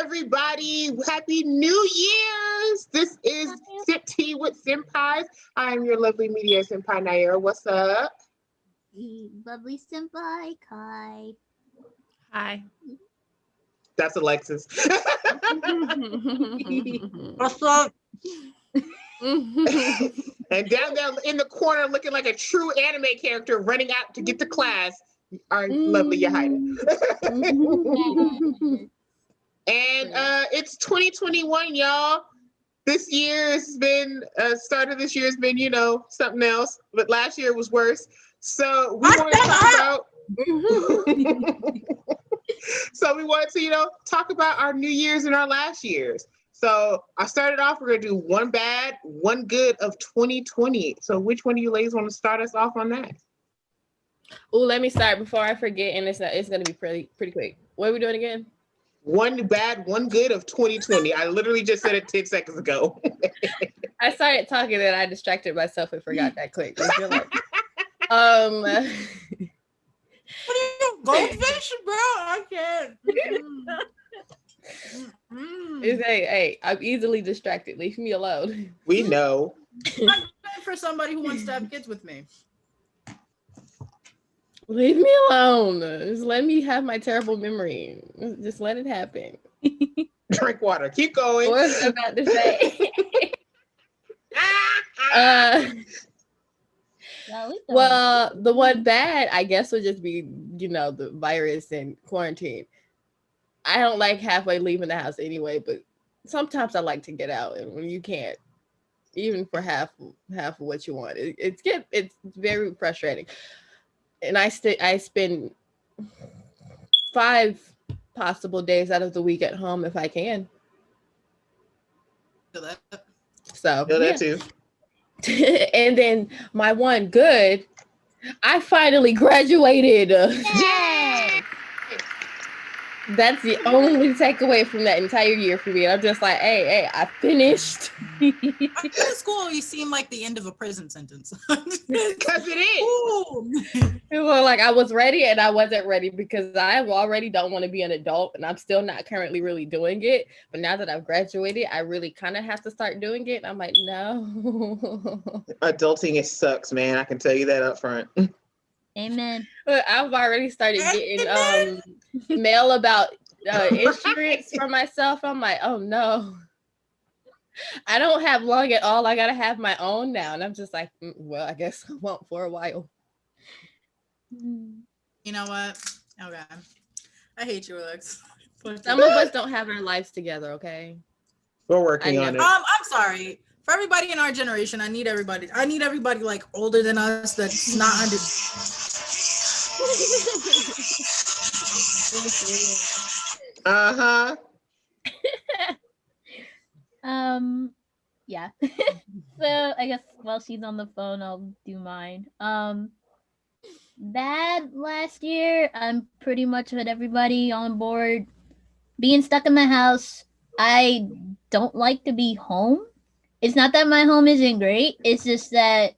everybody. Happy New Year's. This is Sip Tea with Senpais. I am your lovely media senpai, Nyera. What's up? Lovely senpai, Kai. Hi. That's Alexis. What's up? And down there in the corner, looking like a true anime character running out to get to class, our lovely Yahida. And it's 2021, y'all. This year has been, start of this year has been, something else. But last year was worse. So we want to talk about... So we wanted to, talk about our New Year's and our last year's. So I started off, we're going to do one bad, one good of 2020. So which one of you ladies want to start us off on that? Oh, let me start before I forget, and it's going to be pretty quick. What are we doing again? One bad, one good of 2020. I literally just said it 10 seconds ago. I started talking and I distracted myself and forgot that quick. What are you, goldfish, bro? I can't. Hey, I'm easily distracted. Leave me alone. We know. I'm good for somebody who wants to have kids with me. Leave me alone. Just let me have my terrible memory. Just let it happen. Drink water. Keep going. What was I about to say? Well, the one bad, I guess, would just be, the virus and quarantine. I don't like halfway leaving the house anyway, but sometimes I like to get out, and when you can't, even for half of what you want, it's very frustrating. And I spend 5 possible days out of the week at home if I can. So feel that too. And then my one good, I finally graduated. Yay! That's the only takeaway from that entire year for me. I'm just like, hey, I finished. I think school you seem like the end of a prison sentence. Because it is. Well, like I was ready and I wasn't ready because I already don't want to be an adult and I'm still not currently really doing it. But now that I've graduated, I really kind of have to start doing it. And I'm like, no. Adulting, it sucks, man. I can tell you that up front. Amen. But I've already started getting mail about insurance for myself. I'm like, oh no. I don't have long at all. I gotta have my own now. And I'm just like, well, I guess I won't for a while. You know what? Okay. I hate you, Alex. Some of us don't have our lives together, okay? We're working on it. I'm sorry. For everybody in our generation, I need everybody like older than us that's not under. Uh-huh. Yeah. So I guess while she's on the phone, I'll do mine. Bad last year, I'm pretty much with everybody on board. Being stuck in the house, I don't like to be home. It's not that my home isn't great. It's just that,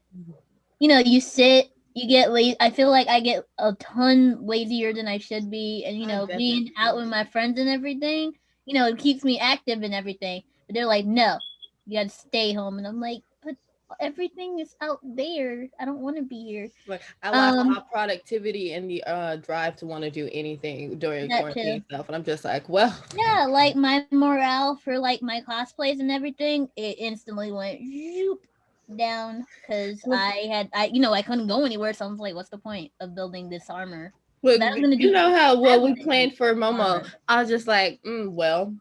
you sit, you get lazy. I feel like I get a ton lazier than I should be. And, being out with my friends and everything, it keeps me active and everything. But they're like, no, you got to stay home. And I'm like, but everything is out there. I don't want to be here. Like I lost my productivity and the drive to want to do anything during quarantine stuff, and I'm just like, well, yeah, like my morale for like my cosplays and everything, it instantly went zoop down because I couldn't go anywhere, so I was like, what's the point of building this armor? Look, how well we planned for Momo. I was just like, well,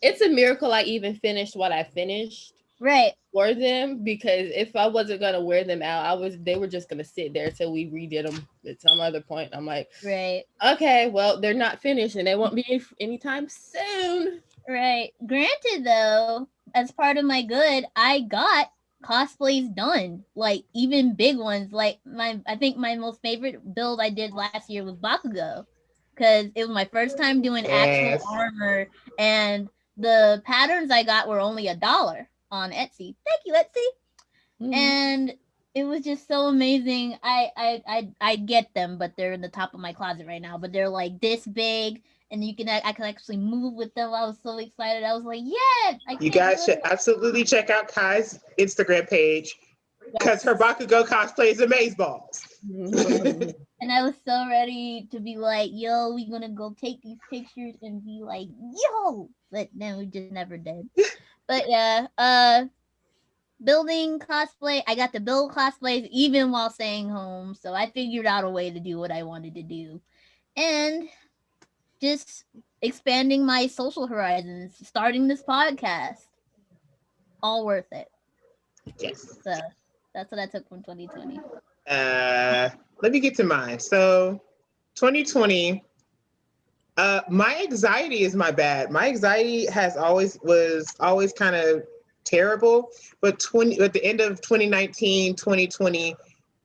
it's a miracle I even finished what I finished. Right. For them, because if I wasn't gonna wear them out, they were just gonna sit there till we redid them at some other point. I'm like, right, okay, well, they're not finished and they won't be anytime soon. Right. Granted, though, as part of my good, I got cosplays done, like even big ones. Like I think my most favorite build I did last year was Bakugo, because it was my first time doing actual armor, and the patterns I got were only $1 on Etsy. Thank you, Etsy. And it was just so amazing. I get them, but they're in the top of my closet right now. But they're like this big, and I could actually move with them. I was so excited. I was like, yeah! You guys should absolutely check out Kai's Instagram page because her Bakugo cosplay is amazeballs. And I was so ready to be like, yo, we gonna go take these pictures and be like, yo! But then we just never did. But yeah, building cosplay, I got to build cosplays even while staying home. So I figured out a way to do what I wanted to do. And just expanding my social horizons, starting this podcast. All worth it. Yes. So that's what I took from 2020. Let me get to mine. So 2020, my anxiety is my bad. My anxiety was always kind of terrible, but at the end of 2019, 2020,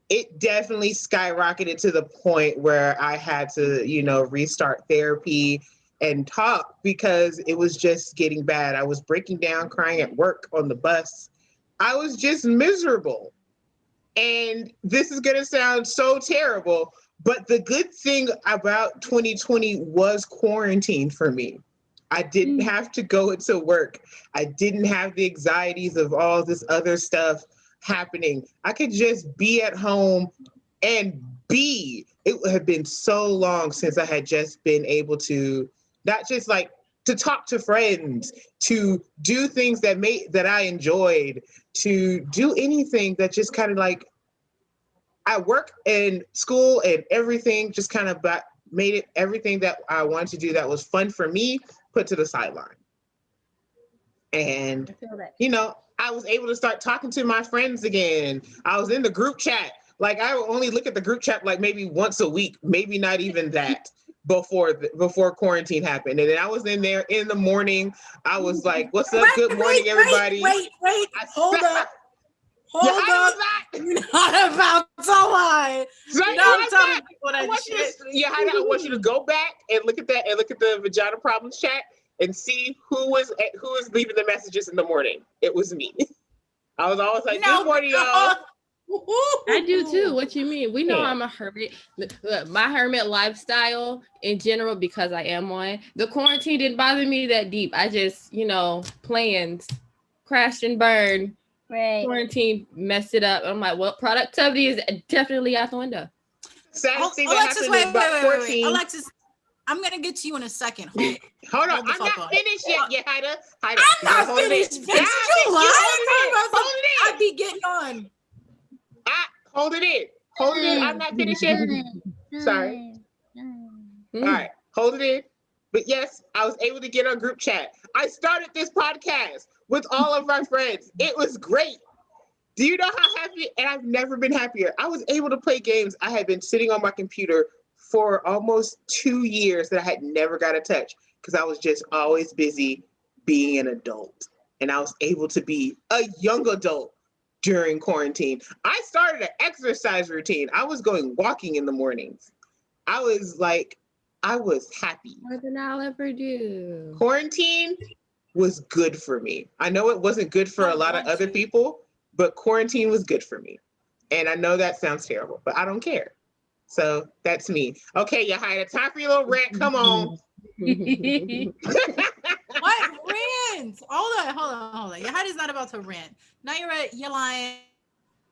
it definitely skyrocketed to the point where I had to, restart therapy and talk because it was just getting bad. I was breaking down, crying at work, on the bus. I was just miserable. And this is going to sound so terrible, but the good thing about 2020 was quarantine for me. I didn't have to go into work. I didn't have the anxieties of all this other stuff happening. I could just be at home and be. It had been so long since I had just been able to not just like to talk to friends, to do things that I enjoyed, to do anything that just kind of like I work and school and everything just kind of made it everything that I wanted to do that was fun for me put to the sideline. And I was able to start talking to my friends again. I was in the group chat. Like I would only look at the group chat like maybe once a week, maybe not even that before quarantine happened. And then I was in there in the morning. I was like, "What's up? Good morning, everybody." Wait! Hold up. You're not about to lie. I want you to go back and look at that and look at the vagina problems chat and see who was leaving the messages in the morning. It was me. I was always like, "Good morning, y'all." I do too. What you mean? We know I'm a hermit. Look, my hermit lifestyle in general, because I am one. The quarantine didn't bother me that deep. I just, plans crashed and burned. Right. Quarantine messed it up. I'm like, well, productivity is definitely out the window. Alexis, wait. Alexis, I'm gonna get to you in a second. Hold on. I'm not finished yet, Yahida. I'm not finished. Bitch, you lying? I'd be getting on. Hold it in. I'm not finished yet. Sorry. All right. Hold it in. But yes, I was able to get on group chat. I started this podcast with all of my friends. It was great. Do you know how happy? And I've never been happier. I was able to play games. I had been sitting on my computer for almost 2 years that I had never got to touch because I was just always busy being an adult. And I was able to be a young adult during quarantine. I started an exercise routine. I was going walking in the mornings. I was happy. More than I'll ever do. Quarantine was good for me. I know it wasn't good for a lot of other people, but quarantine was good for me. And I know that sounds terrible, but I don't care. So that's me. Okay, Yahida, time for your little rant. Come on. What rant? Hold on. Yahida's not about to rant. Nyera, you're lying.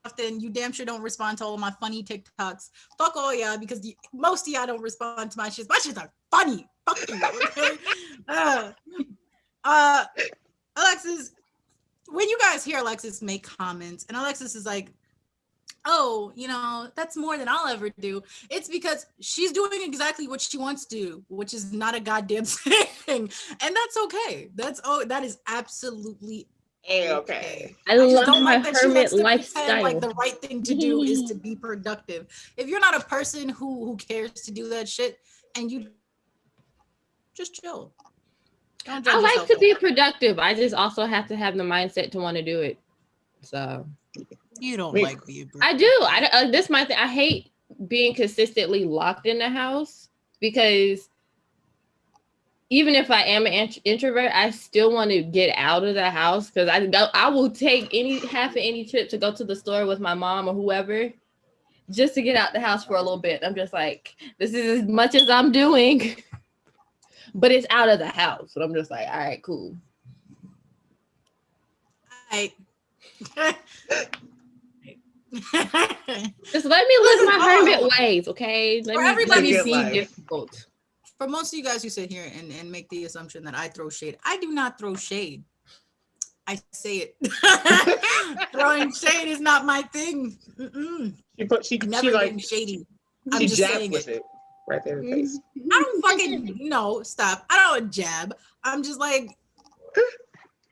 Often you damn sure don't respond to all of my funny TikToks. Fuck all y'all, because most of y'all don't respond to my shit. My shits are funny. Fuck you. Okay? Alexis, when you guys hear Alexis make comments, and Alexis is like, "Oh, that's more than I'll ever do," it's because she's doing exactly what she wants to do, which is not a goddamn thing, and that's okay. That is absolutely okay. I love my hermit lifestyle. Like the right thing to do is to be productive. If you're not a person who cares to do that shit, and you just chill. I like to be productive. I just also have to have the mindset to want to do it. So you don't like being productive. I do. This is my thing. I hate being consistently locked in the house because even if I am an introvert, I still want to get out of the house because I will take any trip to go to the store with my mom or whoever just to get out the house for a little bit. I'm just like, this is as much as I'm doing. but it's out of the house. But I'm just like, all right, cool. Just let me live my hermit ways, okay? Let me be difficult. For most of you guys who sit here and make the assumption that I throw shade, I do not throw shade. I say it. Throwing shade is not my thing. She never like getting shady. I'm just saying it right there in the face. I don't fucking stop. I don't jab. I'm just like,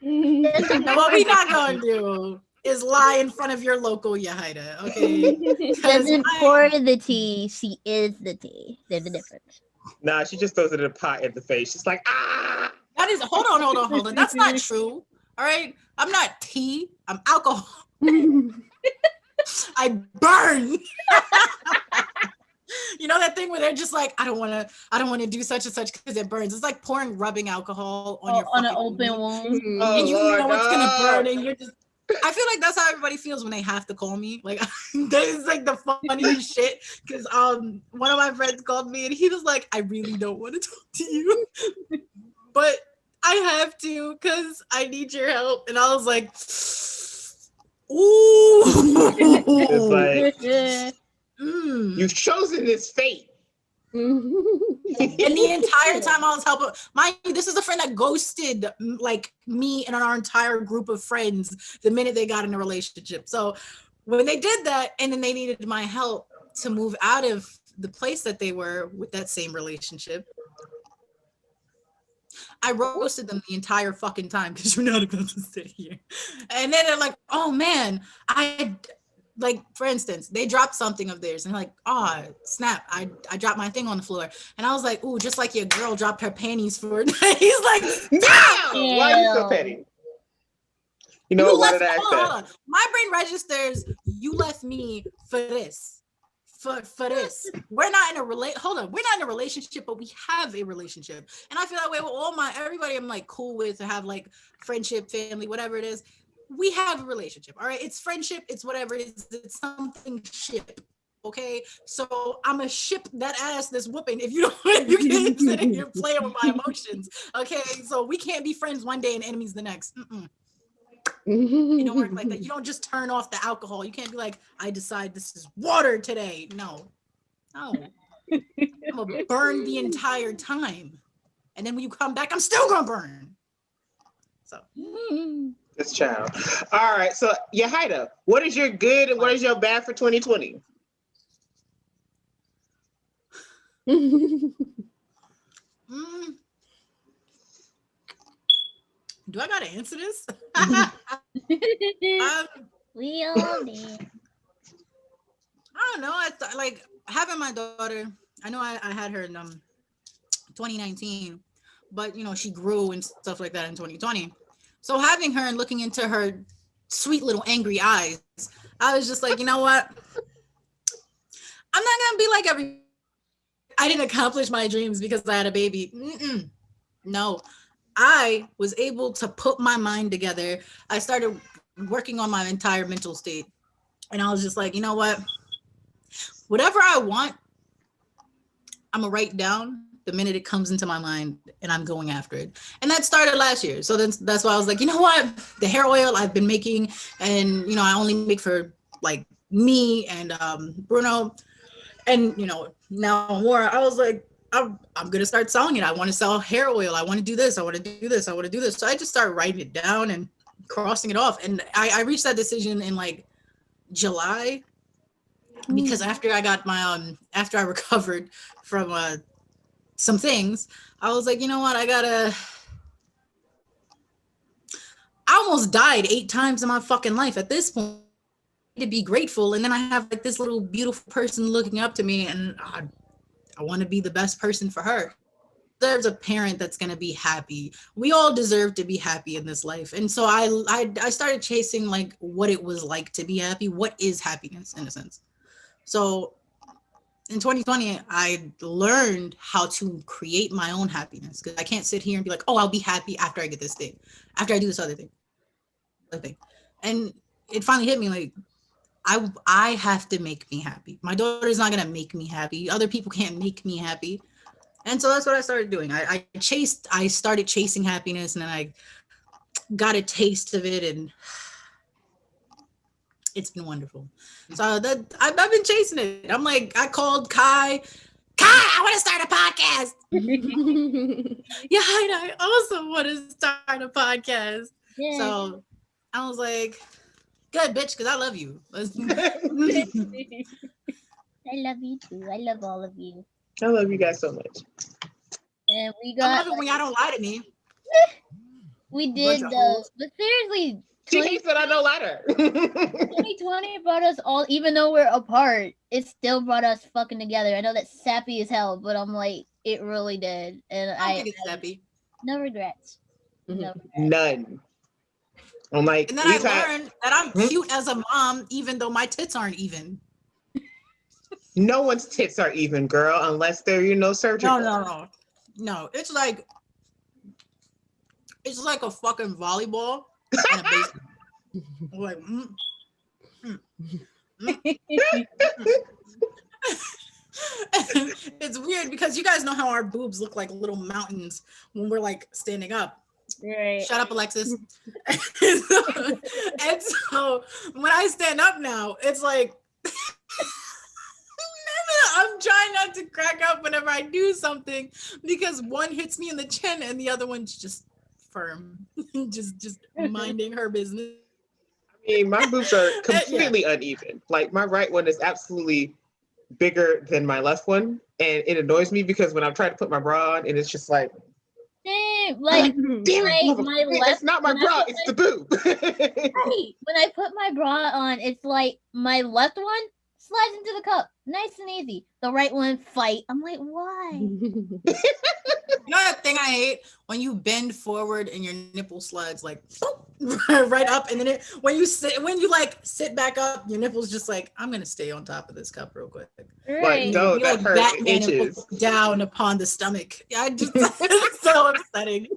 what we not gonna do is lie in front of your local Yahida, okay? Doesn't pour the tea, she is the tea. There's a difference. Nah, she just throws it in a pot in the face. She's like, ah. That is, hold on. That's not true. All right, I'm not tea. I'm alcohol. I burn. You know that thing where they're just like, I don't want to do such and such because it burns. It's like rubbing alcohol on your on an open wound, and you know it's gonna burn, and you're just. I feel like that's how everybody feels when they have to call me. Like that is like the funniest shit. Because one of my friends called me and he was like, I really don't want to talk to you, but I have to because I need your help. And I was like, ooh. It's like you've chosen this fate. And the entire time I was helping, mind you, this is a friend that ghosted like me and our entire group of friends the minute they got in a relationship. So when they did that and then they needed my help to move out of the place that they were with that same relationship, I roasted them the entire fucking time because you're not about to sit here. And then they're like, oh man, like, for instance, they dropped something of theirs and like, oh, snap, I dropped my thing on the floor. And I was like, ooh, just like your girl dropped her panties for it. He's like, no! Why are you so petty? You know what did I say? Hold on. My brain registers, you left me for this. For this. We're not in a relationship, but we have a relationship. And I feel that way with everybody I'm like cool with, to have like friendship, family, whatever it is. We have a relationship, all right? It's friendship, it's whatever it is, it's something ship, okay? So I'm a ship that ass this whooping if you can't sit here playing with my emotions, okay? So we can't be friends one day and enemies the next. It don't work like that. You don't just turn off the alcohol. You can't be like, I decide this is water today. No. I'm gonna burn the entire time. And then when you come back, I'm still gonna burn. So this child. All right. So Yahida, what is your good and what is your bad for 2020? Do I gotta answer this? We all did. I don't know. I thought like having my daughter. I know I had her in 2019, but you know she grew and stuff like that in 2020. So having her and looking into her sweet little angry eyes, I was just like, you know what? I'm not gonna be like I didn't accomplish my dreams because I had a baby. No, I was able to put my mind together. I started working on my entire mental state. And I was just like, you know what? Whatever I want, I'm gonna write down the minute it comes into my mind and I'm going after it. And that started last year. So then that's why I was like, you know what? The hair oil I've been making, and you know, I only make for like me and Bruno, and you know, now more. I was like, I'm gonna start selling it. I want to sell hair oil. I want to do this. I want to do this. I want to do this. So I just started writing it down and crossing it off. And I reached that decision in like July, because after I got my after I recovered from some things, I was like, you know what? I almost died 8 times in my fucking life. At this point, to be grateful, and then I have like this little beautiful person looking up to me, and I want to be the best person for her. There's a parent that's going to be happy. We all deserve to be happy in this life. And so I started chasing like what it was like to be happy. What is happiness in a sense? So in 2020, I learned how to create my own happiness, because I can't sit here and be like, oh, I'll be happy after I get this thing, after I do this other thing. And it finally hit me like, I have to make me happy. My daughter's not going to make me happy. Other people can't make me happy. And so that's what I started doing. I started chasing happiness, and then I got a taste of it, and it's been wonderful. So that I've been chasing it. I'm like, I called Kai, I want to start a podcast. Yeah, I also want to start a podcast. Yeah. So I was like, good, bitch, because I love you. I love you too. I love all of you. I love you guys so much. And we I got love it when y'all don't lie to me. we did Bunch of the hoes. but seriously, She hates that I know ladder. 2020 brought us all, even though we're apart, it still brought us fucking together. I know that's sappy as hell, but I'm like, it really did. And I don't think it's happy. no regrets. Mhm. No regrets. None. I'm like, And then I learned that I'm cute as a mom, even though my tits aren't even. no one's tits are even, girl, unless they're, surgical. No. It's like a fucking volleyball and a baseball. Like, It's weird because you guys know how our boobs look like little mountains when we're like standing up. Right. Shut up, Alexis. And so when I stand up now, it's like I'm trying not to crack up whenever I do something because one hits me in the chin and the other one's just firm, just minding her business. I mean, my boobs are completely uneven. Like my right one is absolutely bigger than my left one, and it annoys me because when I'm trying to put my bra on, and it's just like, Like, damn it, my left, it's not my bra, it's the boob. right. When I put my bra on, it's like my left one slides into the cup, nice and easy. The right one fight. I'm like, why? You know that thing I hate when you bend forward and your nipple slides like right up, and then when you sit back up, your nipple's just like, I'm gonna stay on top of this cup real quick. Right. Like, no, You that like hurts. It Batman and itches. look down upon the stomach. Yeah, it's so upsetting.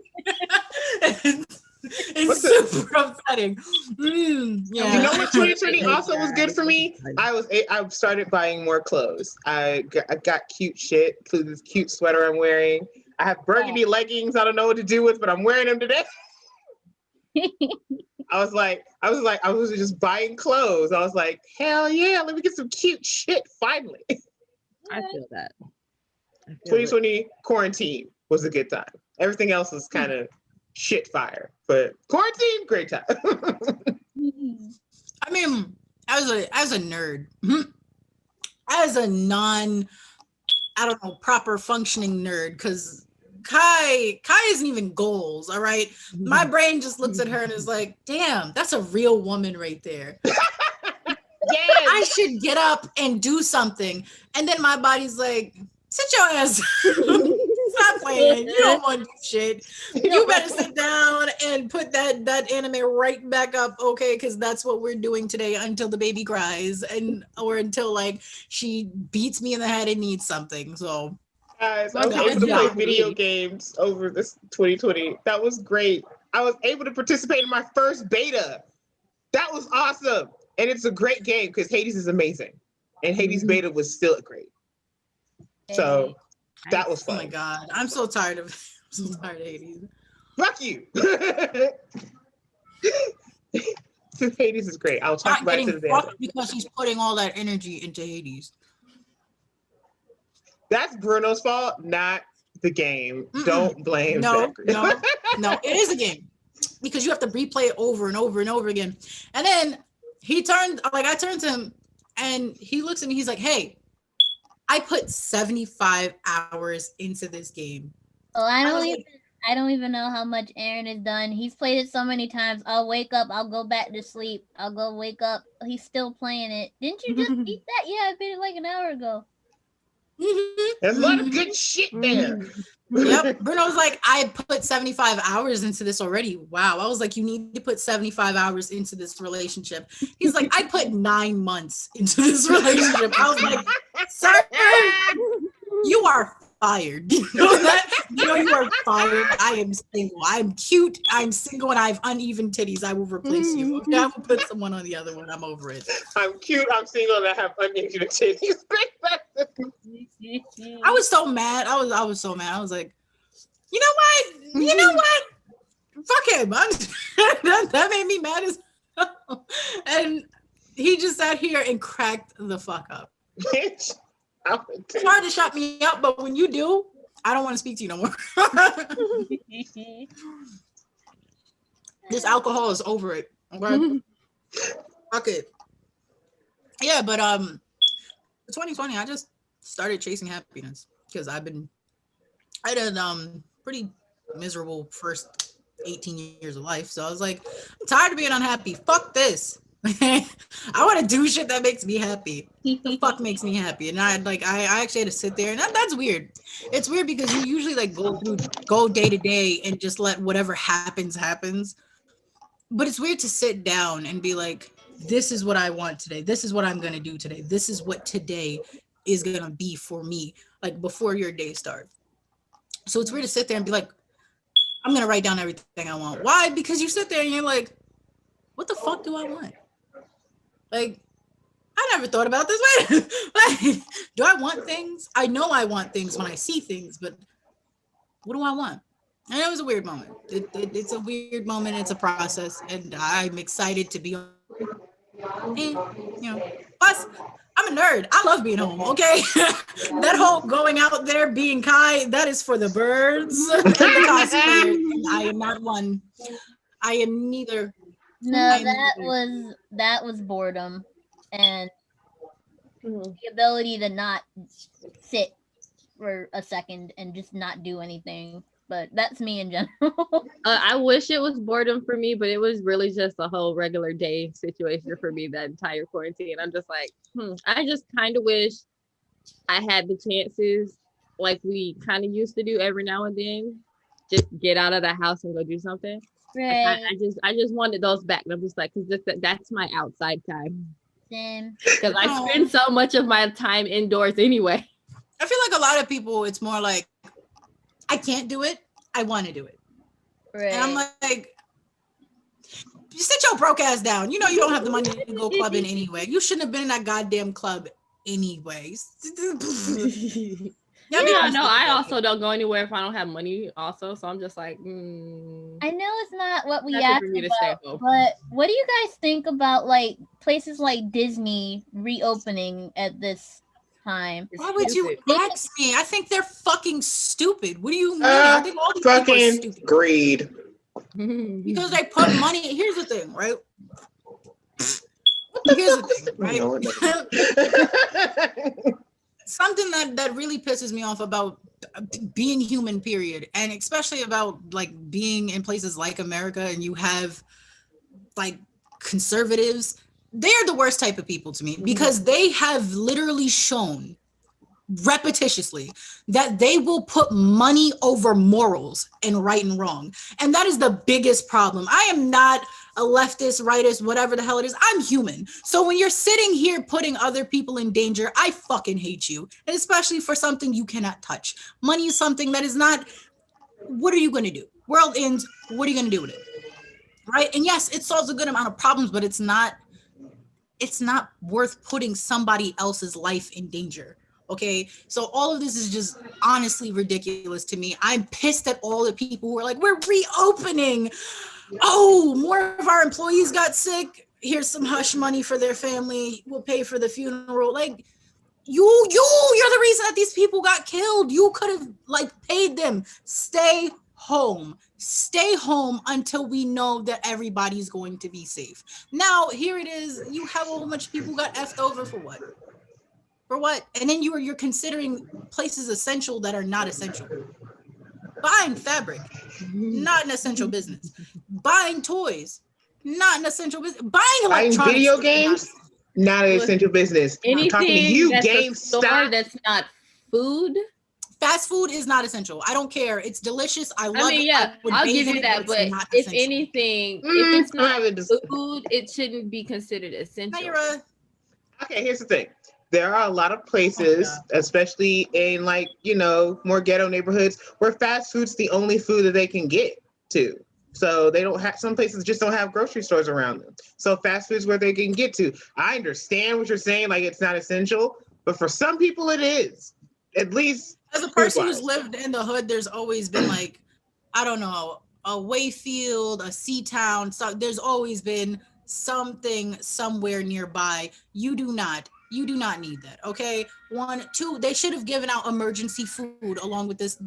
It's super upsetting. Yeah. You know what 2020 also was good for me? I started buying more clothes. I got cute shit. Including this cute sweater I'm wearing. I have burgundy leggings. I don't know what to do with, but I'm wearing them today. I was just buying clothes. I was like, hell yeah, let me get some cute shit finally. I feel that. 2020 quarantine was a good time. Everything else was kind of shit fire, but quarantine, great time. I mean, as a nerd, as a proper functioning nerd, because Kai isn't even goals, all right? My brain just looks at her and is like, damn, that's a real woman right there. Yes. I should get up and do something. And then my body's like, sit your ass. Stop playing. You don't want shit. You better sit down and put that anime right back up, okay? Because that's what we're doing today until the baby cries or until like she beats me in the head and needs something. So guys, I was able to play video games over this 2020. That was great. I was able to participate in my first beta. That was awesome. And it's a great game because Hades is amazing. And Hades beta was still great. So that was fun. Oh my God. I'm so tired of Hades. Fuck you. Hades is great. I'll talk about it to the end. Because he's putting all that energy into Hades. That's Bruno's fault, not the game. Don't blame Zachary. No, it is a game because you have to replay it over and over and over again. And then I turned to him and he looks at me, he's like, hey, I put 75 hours into this game. Oh, I don't even know how much Aaron has done. He's played it so many times. I'll wake up, I'll go back to sleep, I'll go wake up. He's still playing it. Didn't you just beat that? Yeah, I beat it like an hour ago. There's a lot of good shit there. Yep. Bruno was like, I put 75 hours into this already. Wow. I was like, you need to put 75 hours into this relationship. He's like, I put 9 months into this relationship. I was like, sir, you are fired. You know that? You know you are fired. I am single. I'm cute. I'm single and I have uneven titties. I will replace you. Okay, I will put someone on the other one. I'm over it. I'm cute. I'm single. And I have uneven titties. I was so mad. I was so mad. I was like, you know what? Fuck him. That made me mad as hell. And he just sat here and cracked the fuck up. Bitch. It's hard to shut me up, but when you do, I don't want to speak to you no more. This alcohol is over it. Okay? Fuck it. Yeah, but 2020, I just started chasing happiness because I had a pretty miserable first 18 years of life. So I was like, I'm tired of being unhappy. Fuck this. I want to do shit that makes me happy. The fuck makes me happy? And I actually had to sit there, and that's weird. It's weird because you usually like go day to day and just let whatever happens. But it's weird to sit down and be like, this is what I want today. This is what I'm gonna do today. This is what today is gonna be for me. Like before your day starts. So it's weird to sit there and be like, I'm gonna write down everything I want. Why? Because you sit there and you're like, what the fuck do I want? Like, I never thought about this way. Like, do I want things? I know I want things when I see things, but what do I want? And it was a weird moment. It's a weird moment. It's a process, and I'm excited to be on. And, plus, I'm a nerd. I love being home. Okay, that whole going out there being kind, that is for the birds. I am not one. I am neither. No, that was boredom and the ability to not sit for a second and just not do anything. But that's me in general. I wish it was boredom for me, but it was really just a whole regular day situation for me that entire quarantine. I'm just like, I just kind of wish I had the chances like we kind of used to do every now and then. Just get out of the house and go do something. Right. I just wanted those back. And I'm just like, because that's my outside time. Same. Because I spend so much of my time indoors anyway. I feel like a lot of people, it's more like, I can't do it. I want to do it. Right. And I'm like, you sit your broke ass down. You know you don't have the money to go clubbing anyway. You shouldn't have been in that goddamn club anyways. Yeah, no, I also don't go anywhere if I don't have money also. So I'm just like, I know it's not what we Nothing asked for me to about, stay home. but what do you guys think about like places like Disney reopening at this time? Why would you ask me? I think they're fucking stupid. What do you mean? I think all these people are Fucking stupid. greed. Because they put money. Here's the thing, right? Here's the thing, right? Something that really pisses me off about being human, period, and especially about like being in places like America, and you have like conservatives. They're the worst type of people to me because they have literally shown repetitiously that they will put money over morals and right and wrong. And that is the biggest problem. I am not a leftist, rightist, whatever the hell it is. I'm human. So when you're sitting here putting other people in danger, I fucking hate you. And especially for something you cannot touch. Money is something that is not, what are you going to do? World ends, what are you going to do with it? Right? And yes, it solves a good amount of problems, but it's not worth putting somebody else's life in danger. Okay, so all of this is just honestly ridiculous to me. I'm pissed at all the people who are like, we're reopening. Oh, more of our employees got sick. Here's some hush money for their family. We'll pay for the funeral. Like, you're the reason that these people got killed. You could have like paid them. Stay home until we know that everybody's going to be safe. Now, here it is. You have a whole bunch of people who got effed over for what? For what? And then you're considering places essential that are not essential. Buying fabric, not an essential business. Buying toys, not an essential business. Buying video games, not an essential business. I'm talking to you, GameStop. That's not food. Fast food is not essential. I don't care. It's delicious. I love it. Yeah, I'll give you that. But if anything, if it's not food, it shouldn't be considered essential. Okay, here's the thing. there are a lot of places, especially in like, more ghetto neighborhoods where fast food's the only food that they can get to. So they don't have, some places just don't have grocery stores around them. So fast food's where they can get to. I understand what you're saying, like it's not essential, but for some people it is. At least as a person who's lived in the hood, there's always been like, I don't know, a Wayfield, a C-Town. So there's always been something somewhere nearby. You do not need that. Okay. 1, 2, they should have given out emergency food along with this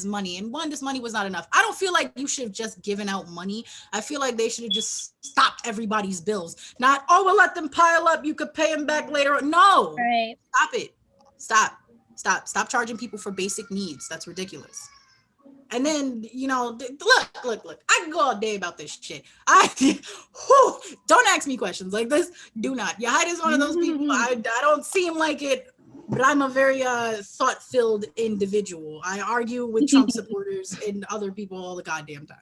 money. And this money was not enough. I don't feel like you should have just given out money. I feel like they should have just stopped everybody's bills. Not, we'll let them pile up. You could pay them back later. No, Right. Stop it. Stop charging people for basic needs. That's ridiculous. And then, look, I can go all day about this shit. Don't ask me questions like this. Do not. Yahida is one of those people. I don't seem like it, but I'm a very thought-filled individual. I argue with Trump supporters and other people all the goddamn time.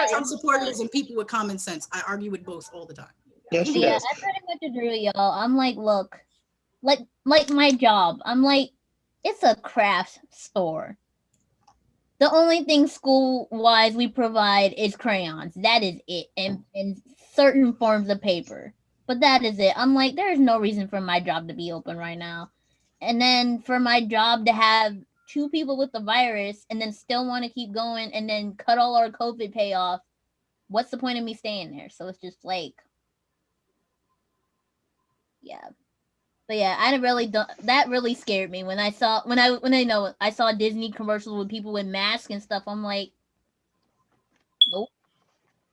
Trump supporters and people with common sense. I argue with both all the time. Yes, she Yeah, does. I pretty much agree with y'all. I'm like, look, like my job. I'm like, it's a craft store. The only thing school-wise we provide is crayons. That is it. And certain forms of paper. But that is it. I'm like, there's no reason for my job to be open right now. And then for my job to have 2 people with the virus and then still want to keep going and then cut all our COVID payoff, what's the point of me staying there? So it's just like, yeah. But yeah, I really don't. That really scared me when I saw Disney commercials with people with masks and stuff. I'm like, nope.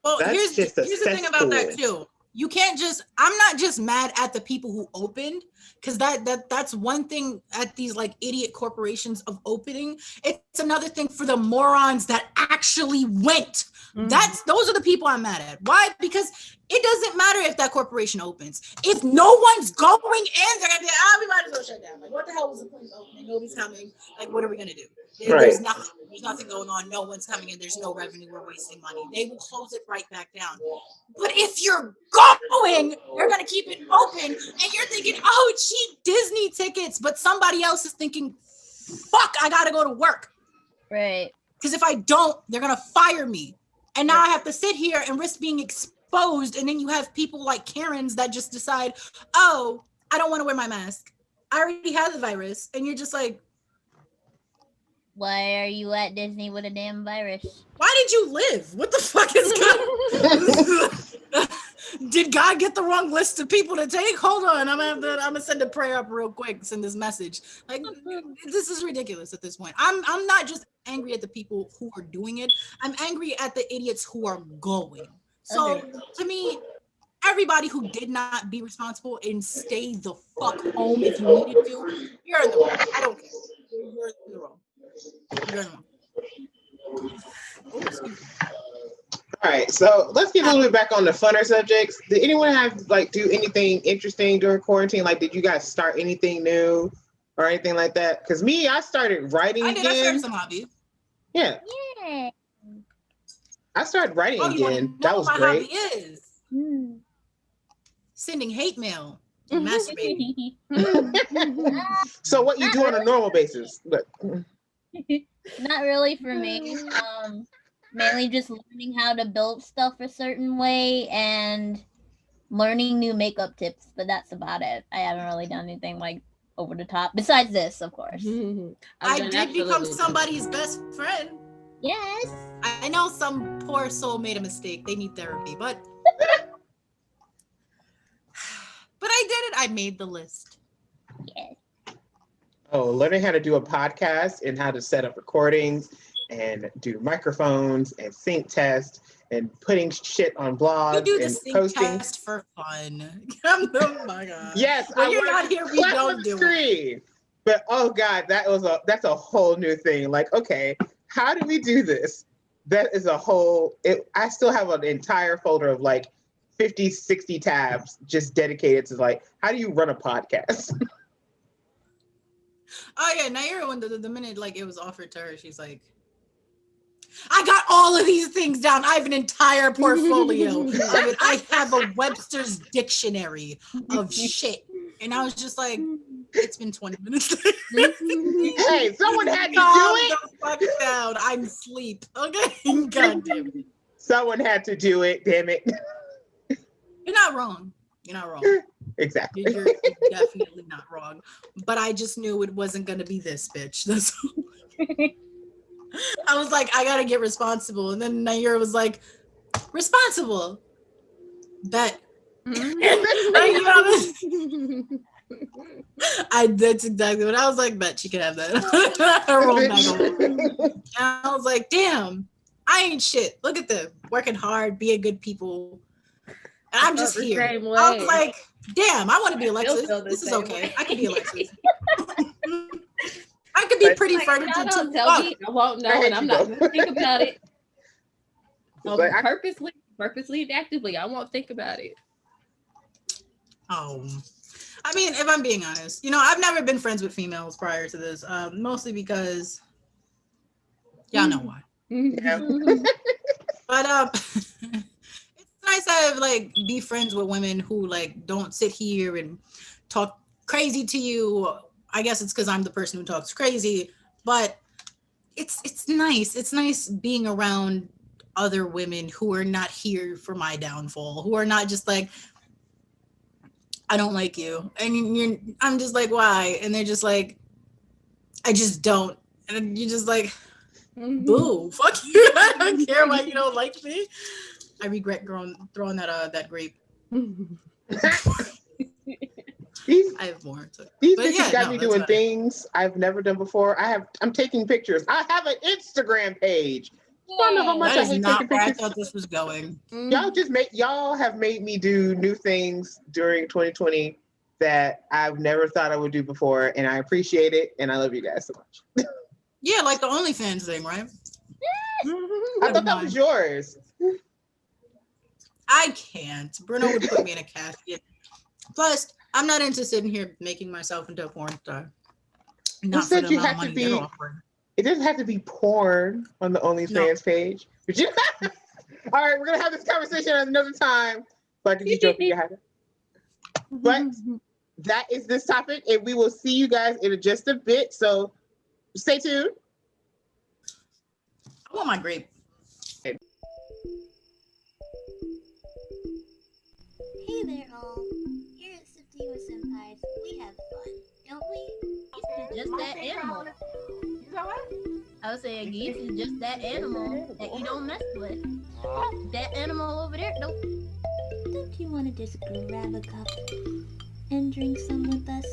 Well, here's the thing about that too. You can't just. I'm not just mad at the people who opened, because that's one thing at these like idiot corporations of opening. It's another thing for the morons that actually went. Those are the people I'm mad at. Why? Because it doesn't matter if that corporation opens. If no one's going in, they're gonna be, we might as well shut down. Like, what the hell was the place opening? Nobody's coming. Like, what are we gonna do? There's nothing going on. No one's coming in. There's no revenue. We're wasting money. They will close it right back down. But if you're going, they're gonna keep it open, and you're thinking, cheap Disney tickets. But somebody else is thinking, fuck, I gotta go to work. Right. Because if I don't, they're gonna fire me. And now I have to sit here and risk being exposed. And then you have people like Karens that just decide, I don't want to wear my mask. I already have the virus. And you're just like, why are you at Disney with a damn virus? Why did you live? What the fuck is God? Did God get the wrong list of people to take? Hold on. I'm gonna send a prayer up real quick, send this message. Like, this is ridiculous at this point. I'm not just angry at the people who are doing it. I'm angry at the idiots who are going. So to me, everybody who did not be responsible and stay the fuck home if you needed to, you're in the wrong. I don't care. You're in the wrong. You're in the wrong. Oh, excuse me. All right, so let's get a little bit back on the funner subjects. Did anyone have do anything interesting during quarantine? Like, did you guys start anything new or anything like that? Because me, I started writing again. I started some hobbies. Yeah. I started writing again. That was great. Hobby is sending hate mail, masturbating. So what you do on a normal basis? Not really for me. Mainly just learning how to build stuff a certain way and learning new makeup tips, but that's about it. I haven't really done anything like over the top besides this, of course. I did become somebody's best friend. Yes. I know some poor soul made a mistake. They need therapy, but I did it. I made the list. Yes. Oh, learning how to do a podcast and how to set up recordings and do microphones and sync test and putting shit on blogs you do the and sync posting test for fun. Oh my god! Yes, when you're not here, we don't do it. But oh god, that's a whole new thing. Like, okay, how do we do this? That is a whole. I still have an entire folder of like 50, 60 tabs just dedicated to like, how do you run a podcast? Oh yeah, Nyera, when the minute like it was offered to her, she's like, I got all of these things down. I have an entire portfolio of it. I have a Webster's dictionary of shit. And I was just like, it's been 20 minutes. Hey, someone had to do Calm it. the fuck down. I'm asleep. Okay. God damn it. Someone had to do it. Damn it. You're not wrong. You're not wrong. Exactly. You're definitely not wrong. But I just knew it wasn't gonna be this bitch. That's I was like, I gotta get responsible. And then Nyera was like, responsible. Bet. That's exactly what I was like, bet she could have that. I rolled back over. And I was like, damn, I ain't shit. Look at them working hard, being good people. And I'm just here. I was like, damn, I want to be Alexis. This is okay. I could be Alexis. I could be pretty furniture too. Tell me, I won't know, and I'm not gonna think about it. Purposely and actively, I won't think about it. Oh, I mean, if I'm being honest, I've never been friends with females prior to this, mostly because y'all know why. Yeah. But it's nice to be friends with women who don't sit here and talk crazy to you. I guess it's because I'm the person who talks crazy, but it's nice. It's nice being around other women who are not here for my downfall, who are not just like, I don't like you. And I'm just like, why? And they're just like, I just don't. And you're just like, boo, fuck you. I don't care why you don't like me. I regret throwing that grape. I have more. These bitches got me doing things I've never done before. I'm taking pictures. I have an Instagram page. I don't know how much I hate taking pictures. I thought this was going. Y'all have made me do new things during 2020 that I've never thought I would do before, and I appreciate it, and I love you guys so much. Yeah, like the OnlyFans thing, right? I thought that was yours. I can't. Bruno would put me in a casket. Plus, I'm not into sitting here making myself into a porn star. Who said you have to be? It doesn't have to be porn on the OnlyFans page. All right, we're gonna have this conversation at another time. But did you joke with Yahida? But that is this topic, and we will see you guys in just a bit. So stay tuned. I want my grape. Hey there, all. Here at SipTeawithSenpais, we have fun, don't we? Geese is just that animal. I was saying geese is just that animal that you don't mess with. That animal over there, nope. Don't you want to just grab a cup and drink some with us?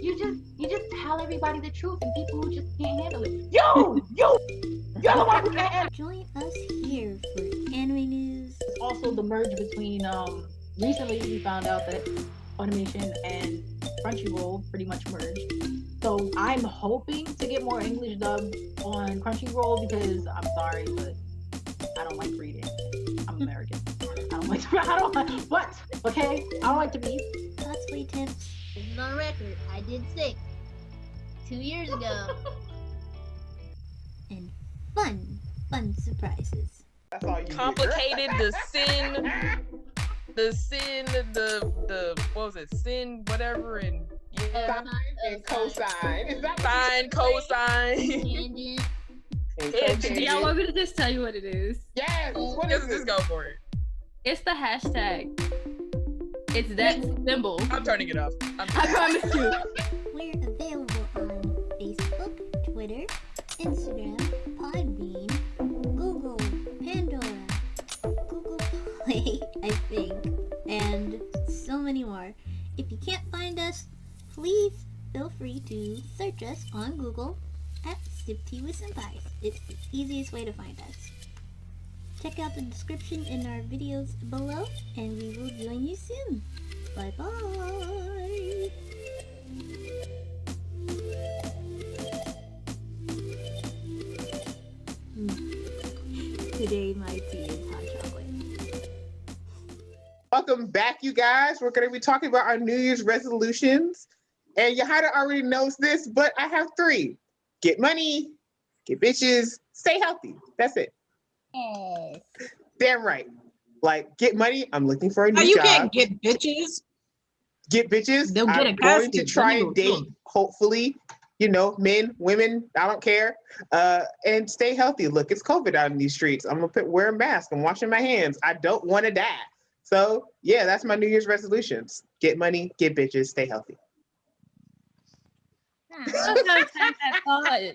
You just tell everybody the truth, and people who just can't handle it. You're the one who can't handle it. Join us here for anime news. Also, the merge between recently we found out that Funimation and Crunchyroll pretty much merged. So I'm hoping to get more English dub on Crunchyroll because I'm sorry, but I don't like reading. I'm American. I don't like what? Okay? I don't like to read. Cosplay tips. This is on record. I did 6 2 years ago. And fun surprises. That's all you complicated, the what was it? Sin, whatever, and Sine and cosine. Is that sine, cosine? Tangent. Y'all want me to just tell you what it is? Yes. What is Just go for it. It's the hashtag. It's that symbol. I'm turning it off. I promise you. We're available on Facebook, Twitter, Instagram, Podbean, Google, Pandora, Google Play, I think, and so many more. If you can't find us, please feel free to search us on Google at SipTeawithSenpais. It's the easiest way to find us. Check out the description in our videos below, and we will join you soon. Bye bye. Today my tea is hot chocolate. Welcome back, you guys. We're going to be talking about our New Year's resolutions. And Yahida already knows this, but I have 3. Get money, get bitches, stay healthy. That's it. Damn right. Like, get money. I'm looking for a new job. You can't get bitches. get bitches. They'll get I'm a going to casket. try Then and they will date, kill 'em. hopefully, men, women, I don't care. And stay healthy. Look, it's COVID out in these streets. I'm gonna wear a mask. I'm washing my hands. I don't want to die. So yeah, that's my New Year's resolutions. Get money, get bitches, stay healthy. Sometimes have that thought.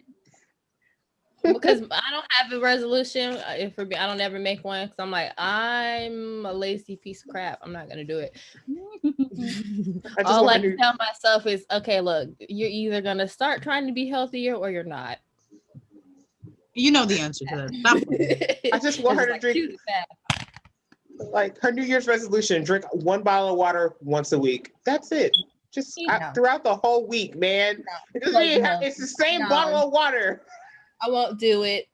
Because I don't have a resolution. If for me, I don't ever make one because I'm like, I'm a lazy piece of crap. I'm not gonna do it. I just All I want can to. tell myself is, okay, look, you're either gonna start trying to be healthier or you're not. You know the answer to that. Stop playing. I just want her It's to like, drink. choose fast. Like her New Year's resolution: drink 1 bottle of water once a week. That's it. Just No. throughout the whole week, man. It doesn't Like, mean no. it's the same No. bottle of water. I won't do it.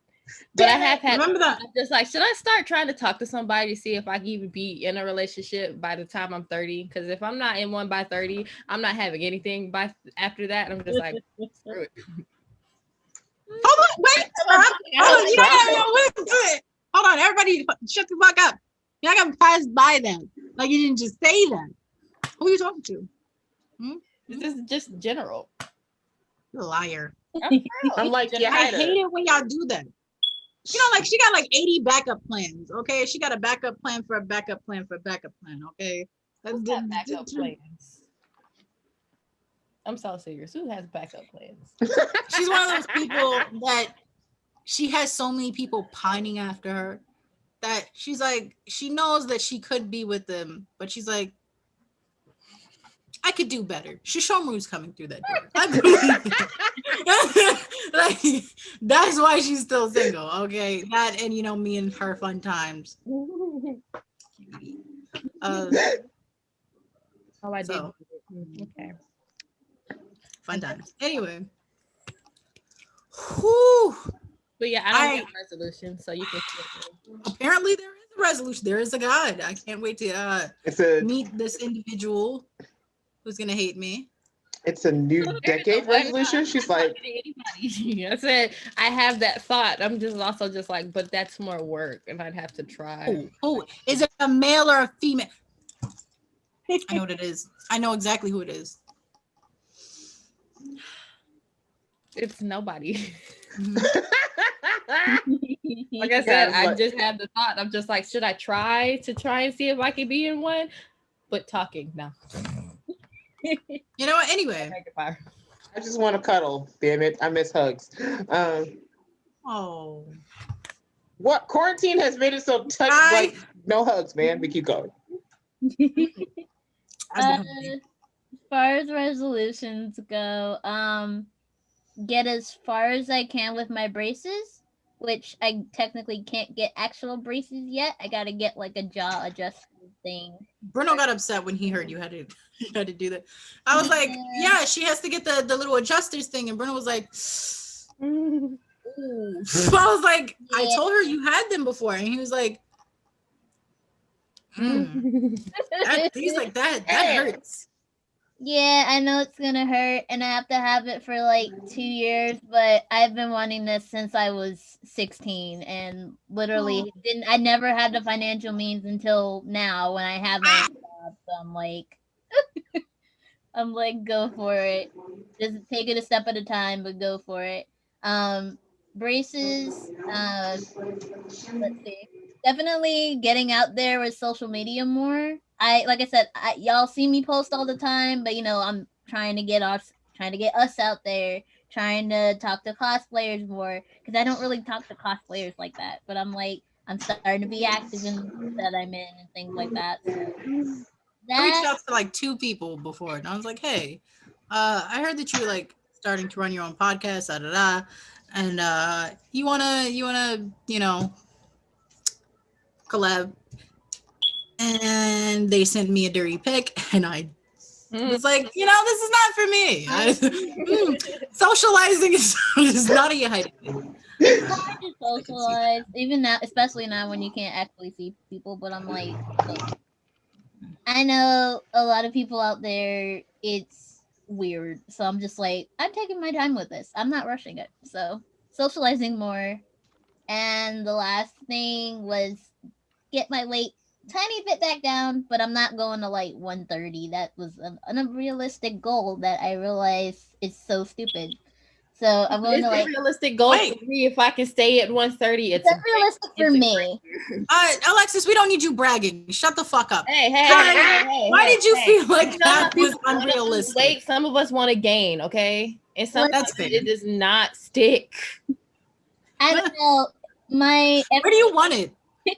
But Damn I have had. Remember that? I'm just like, should I start trying to talk to somebody to see if I can even be in a relationship by the time I'm 30? Because if I'm not in one by 30, I'm not having anything by after that. I'm just like, screw it. Hold on, wait. Hold on, you don't do it. Hold on, everybody, shut the fuck up. You're not gonna pass by that. Like you didn't just say that. Who are you talking to? This is just general. You're a liar. I'm like, General. I Yahida. hate it when y'all do that. Like she got like 80 backup plans. Okay, she got a backup plan for a backup plan for a backup plan. Okay, Who's got backup plans? I'm so serious. Who has backup plans? She's one of those people that she has so many people pining after her that she's like, she knows that she could be with them, but she's like, I could do better. Shishomru's coming through that door. I believe like, that's why she's still single. Okay, that and me and her fun times. Oh, I So. did. Okay. Fun times. Anyway. Whew. But yeah, I don't have a resolution, so you can. Apparently, there is a resolution. There is a God. I can't wait to meet this individual who's gonna hate me. It's a new decade resolution. She's like, I said I have that thought. I'm just also just like, but that's more work, and I'd have to try. Oh, is it a male or a female? I know what it is. I know exactly who it is. It's nobody. Mm-hmm. Like I said, I just have the thought. I'm just like, should I try and see if I can be in one? But talking, no. You know what? Anyway. I just want to cuddle. Damn it, I miss hugs. Oh. What quarantine has made it so touch like no hugs, man? We keep going. As far as resolutions go, get as far as I can with my braces, which I technically can't get actual braces yet. I gotta get like a jaw adjustment thing. Bruno got upset when he heard you had to do that. I was like, yeah, she has to get the little adjusters thing, and Bruno was like, ooh. So I was like, I told her you had them before, and he was like, he's like that hurts. Yeah, I know it's gonna hurt, and I have to have it for like 2 years, but I've been wanting this since I was 16, and literally I never had the financial means until now when I have my job. So I'm like, go for it. Just take it a step at a time, but go for it. Braces. Let's see. Definitely getting out there with social media more. Like I said, y'all see me post all the time, but I'm trying to get us out there, trying to talk to cosplayers more, because I don't really talk to cosplayers like that. But I'm starting to be active in the group that I'm in and things like that. So I reached out to like 2 people before, and I was like, hey, I heard that you're like starting to run your own podcast, and you wanna collab. And they sent me a dirty pic, and I was like, this is not for me. Socializing is not a Yahida thing. It's hard to socialize, even now, especially now when you can't actually see people. But I'm like, look, I know a lot of people out there, it's weird. So I'm just like, I'm taking my time with this. I'm not rushing it. So socializing more. And the last thing was get my weight tiny bit back down, but I'm not going to like 130. That was an unrealistic goal that I realized is so stupid. So I'm going It's to a like. realistic goal Wait. for me. If I can stay at 130, It's unrealistic for me. Alexis, we don't need you bragging. Shut the fuck up. Hey, Why did you feel like You know how that was people wanna lose unrealistic? weight? Some of us want to gain, okay? And That's sometimes fair. it does not stick. I don't know. Where do you want it?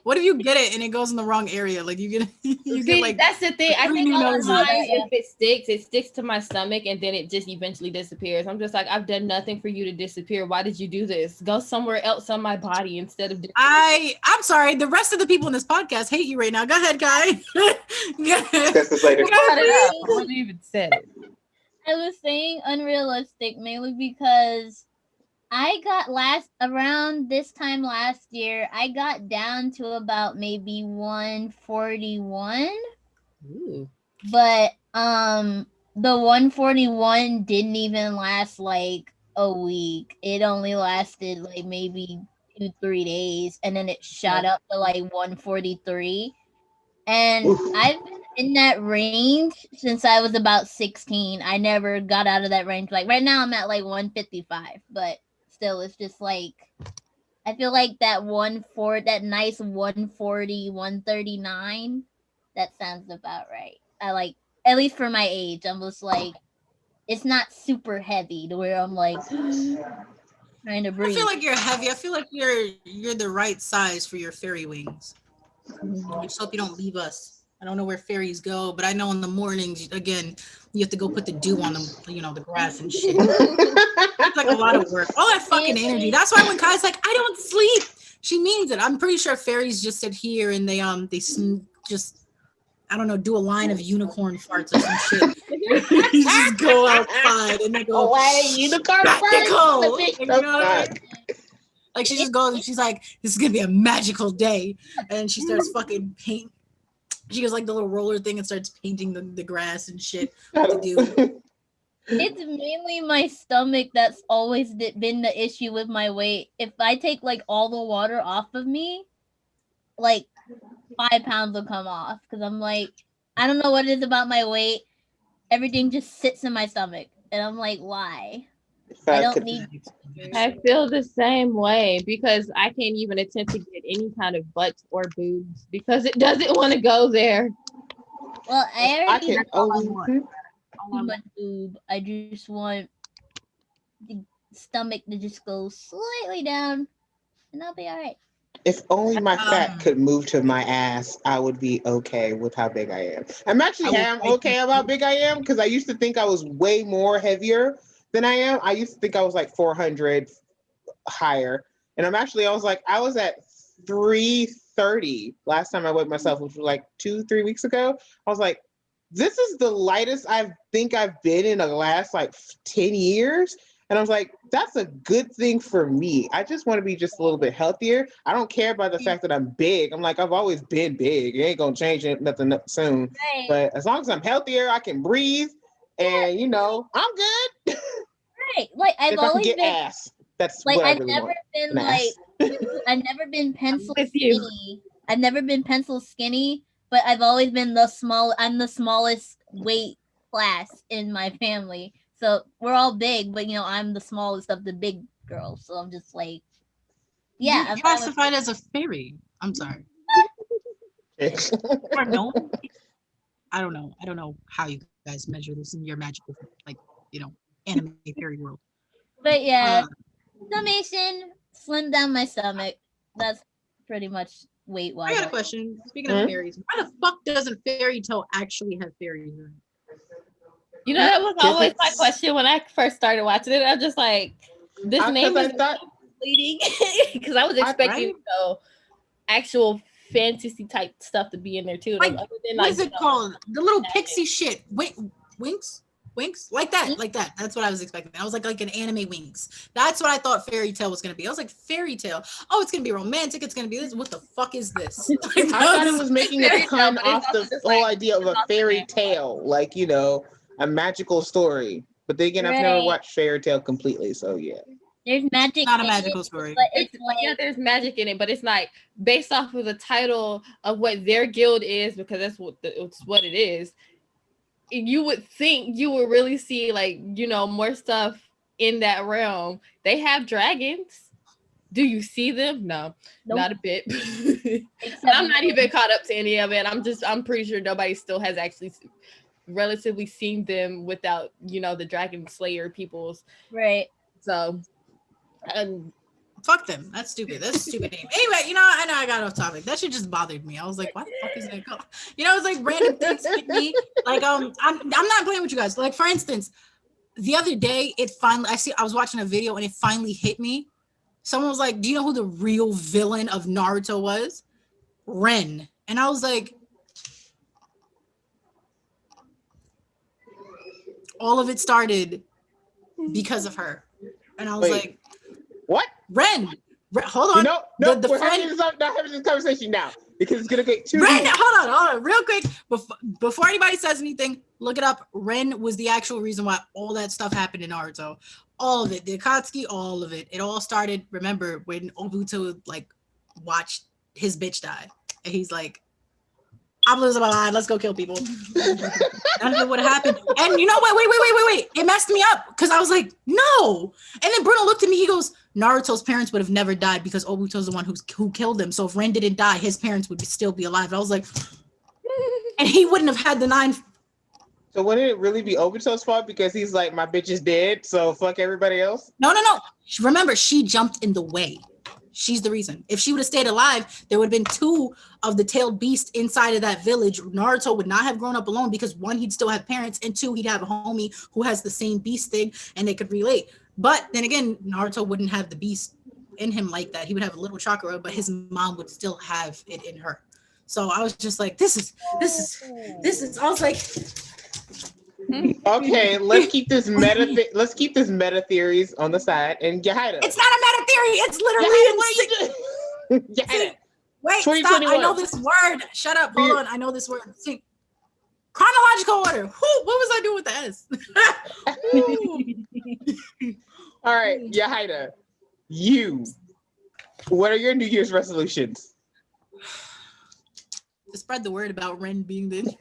What if you get it and it goes in the wrong area? Like you get See, like that's the thing. I three think new a lot of noses. times it sticks to my stomach and then it just eventually disappears. I'm just like, I've done nothing for you to disappear. Why did you do this? Go somewhere else on my body instead of. I'm sorry. The rest of the people in this podcast hate you right now. Go ahead, guy. Discuss this later. Cut it out. I wouldn't even said it. I was saying unrealistic mainly because I got around this time last year, I got down to about maybe 141. Ooh. But the 141 didn't even last like a week. It only lasted like maybe 2-3 days, and then it shot up to like 143. And I've been in that range since I was about 16. I never got out of that range. Like right now I'm at like 155, but still it's just like I feel like that nice 140, 139, that sounds about right. I like, at least for my age, I'm just like, it's not super heavy to where I'm like trying to I breathe. feel like you're heavy. I feel like you're the right size for your fairy wings. I just hope you don't leave us. I don't know where fairies go, but I know in the mornings, again, you have to go put the dew on them, the grass and shit. It's like a lot of work. All that fucking energy. That's why when Kai's like, I don't sleep, she means it. I'm pretty sure fairies just sit here and they just, I don't know, do a line of unicorn farts or some shit. You just go outside and they go, unicorn magical. farts? You know what I mean? Like she just goes and she's like, this is gonna be a magical day. And she starts fucking paint. She goes like the little roller thing and starts painting the grass and shit. What to do. It's mainly my stomach that's always been the issue with my weight. If I take like all the water off of me, like 5 pounds will come off because I'm like, I don't know what it is about my weight. Everything just sits in my stomach, and I'm like, why? I don't need. I feel the same way because I can't even attempt to get any kind of butt or boobs because it doesn't want to go there. Well, I already can too much boob. I just want the stomach to just go slightly down, and I'll be all right. If only my fat could move to my ass, I would be okay with how big I am. I'm okay about how big I am because I used to think I was way more heavier than I am. I used to think I was like 400 higher. And I was at 330 last time I weighed myself, which was like 2-3 weeks ago. I was like, this is the lightest I think I've been in the last like 10 years. And I was like, that's a good thing for me. I just want to be just a little bit healthier. I don't care about the fact that I'm big. I'm like, I've always been big. It ain't going to change nothing soon. Right. But as long as I'm healthier, I can breathe. And, I'm good. Right. Like, I've always been ass. That's like, what I I've really never want. been like, I've never been pencil skinny. I've never been pencil skinny, but I've always been I'm the smallest weight class in my family. So we're all big, but I'm the smallest of the big girls. So I'm just like, yeah. You're classified as a fairy. I'm sorry. Or no? I don't know. I don't know how you guys measure this in your magical, anime fairy world. But yeah, summation, slim down my stomach. That's pretty much weight wise. I got a question. Speaking of fairies, why the fuck doesn't Fairy Tale actually have fairies in it? That was always my question when I first started watching it. I was just like, this name is misleading because I was expecting actual fantasy type stuff to be in there too. Like, what is it called? The little pixie shit. Winks? Like that. That's what I was expecting. I was like an anime Winks. That's what I thought Fairy Tale was going to be. I was like, Fairy Tale. Oh, it's going to be romantic. It's going to be this. What the fuck is this? I thought it was making a pun off the whole idea of a fairy tale. Like, a magical story. But then again, I've never watched Fairy Tale completely. So, yeah. There's magic. Not a in magical it, story. but it's like Yeah, there's magic in it, but it's like based off of the title of what their guild is, because that's it's what it is. You would think you would really see like, you know, more stuff in that realm. They have dragons. Do you see them? No, nope. not a bit. Except I'm not even caught up to any of it. I'm pretty sure nobody still has actually relatively seen them without, you know, the dragon slayer peoples. right. So Fuck them. That's stupid. That's a stupid name. Anyway, you know, I know I got off topic. That shit just bothered me. I was like, why the fuck is that called? You know, it's like random things hit me. Like, I'm not playing with you guys. Like, for instance, the other day, I was watching a video and it finally hit me. Someone was like, do you know who the real villain of Naruto was? Ren. And I was like, all of it started because of her. And I was like, what? Ren, hold on. No, The we're friend, not having this conversation now because it's gonna get too Ren, deep. hold on, real quick. Before anybody says anything, look it up. Ren was the actual reason why all that stuff happened in Naruto. All of it, the Akatsuki, all of it. It all started, remember, when Obito like watched his bitch die. And he's like, I'm losing my mind. Let's go kill people. None of it would have happened. And you know what? Wait. It messed me up because I was like, no. And then Bruno looked at me. He goes, Naruto's parents would have never died because Obito's the one who killed him. So if Ren didn't die, his parents would still be alive. And I was like, and he wouldn't have had the 9. So wouldn't it really be Obito's fault because he's like, my bitch is dead, so fuck everybody else? No. Remember, she jumped in the way. She's the reason. If she would have stayed alive, there would have been 2 of the tailed beast inside of that village. Naruto would not have grown up alone because 1, he'd still have parents, and 2, he'd have a homie who has the same beast thing and they could relate. But then again, Naruto wouldn't have the beast in him like that. He would have a little chakra, but his mom would still have it in her. So I was just like, this is, I was like, okay, let's keep this meta theories on the side. And Yahida. It's not a meta theory. It's literally Yahida. Wait, stop. I know this word. Shut up. Hold on. I know this word. See, chronological order. What was I doing with the S? All right, Yahida. What are your New Year's resolutions? To spread the word about Ren being the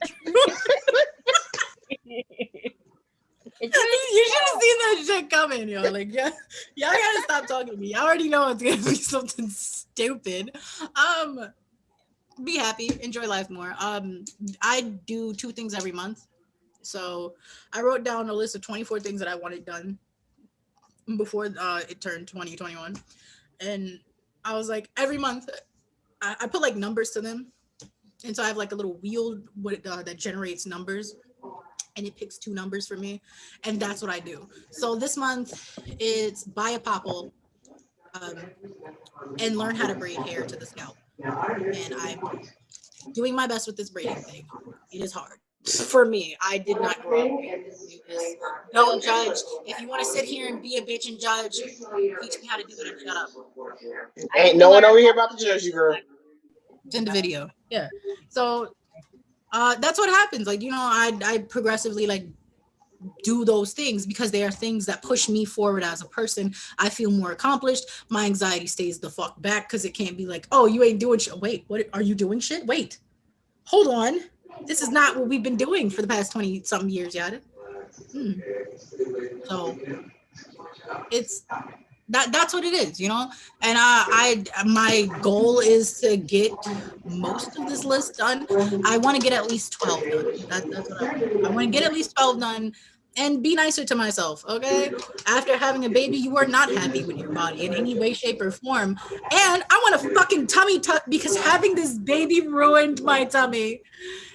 You should have seen that shit coming, yo. Like, y'all gotta stop talking to me. I already know it's gonna be something stupid. Be happy, enjoy life more. I do 2 things every month. So I wrote down a list of 24 things that I wanted done before it turned 2021. And I was like, every month, I put like numbers to them. And so I have like a little wheel that generates numbers. And it picks 2 numbers for me, and that's what I do. So this month it's buy a popple and learn how to braid hair to the scalp. And I'm doing my best with this braiding thing. It is hard for me. I did not grow up being able to do this. Don't judge. If you want to sit here and be a bitch and judge, teach me how to do it and shut up. Ain't no one over here about to judge you, girl. It's in the video. Yeah. So that's what happens. Like, you know, I progressively like do those things because they are things that push me forward as a person. I feel more accomplished. My anxiety stays the fuck back because it can't be like, oh, you ain't doing shit. Wait, what are you doing shit? Wait, hold on. This is not what we've been doing for the past 20 something years, Yahida. So it's that's what it is, you know. And my goal is to get most of this list done. I want to get at least 12 done. That's what I want to get at least 12 done and be nicer to myself. Okay, after having a baby, you are not happy with your body in any way, shape, or form. And I want a fucking tummy tuck because having this baby ruined my tummy.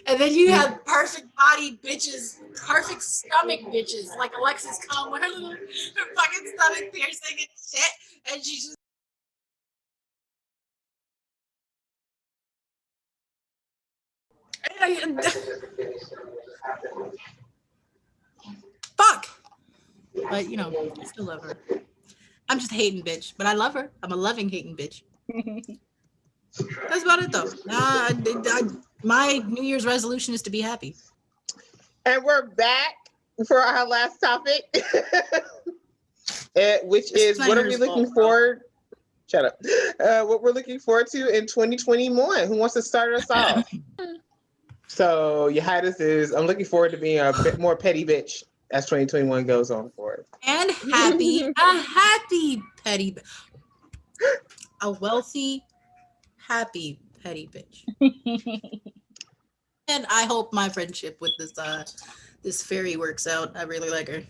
And then you have perfect body bitches, perfect stomach bitches, like Alexus come with her fucking stomach piercing and shit. And she just fuck. But you know, I still love her. I'm just a hating bitch, but I love her. I'm a loving hating bitch. That's about it though. My New Year's resolution is to be happy. And we're back for our last topic. which is what are we looking forward? Shut up. What we're looking forward to in 2021. Who wants to start us off? So Yahida's is I'm looking forward to being a bit more petty bitch as 2021 goes on forward. And a happy petty, a wealthy, happy petty bitch. And I hope my friendship with this fairy works out. I really like her.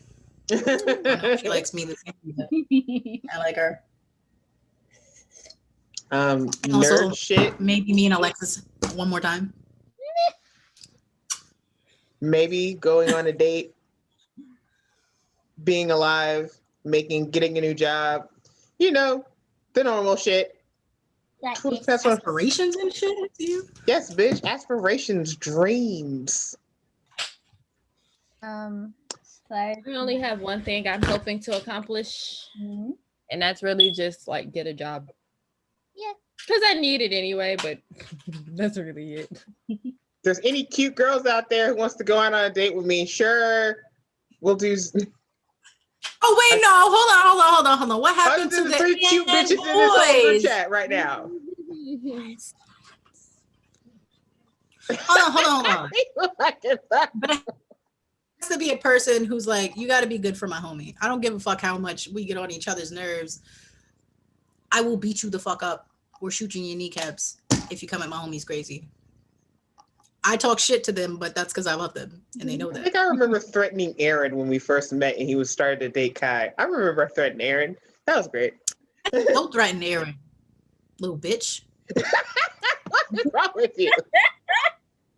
I know she likes me the same. I like her. Nerd shit. Maybe me and Alexis one more time. Maybe going on a date, being alive, getting a new job, you know, the normal shit. That's That's what, Aspirations and shit. You? yes, bitch. Aspirations, dreams. Sorry. I only have one thing I'm hoping to accomplish, and that's really just like get a job. Yeah. Because I need it anyway, but that's really it. If there's any cute girls out there who wants to go out on a date with me, sure, we'll do. Oh wait, no, hold on. What happened Other to than the three cute bitches in this whole group chat right now. Hold on. But it has to be a person who's like, you got to be good for my homie. I don't give a fuck how much we get on each other's nerves. I will beat you the fuck up or shoot you in your kneecaps if you come at my homies crazy. I talk shit to them, but that's because I love them and they know I that. think I remember threatening Aaron when we first met and he was starting to date Kai. I remember threatening Aaron. That was great. Don't threaten Aaron, little bitch. What is wrong with you?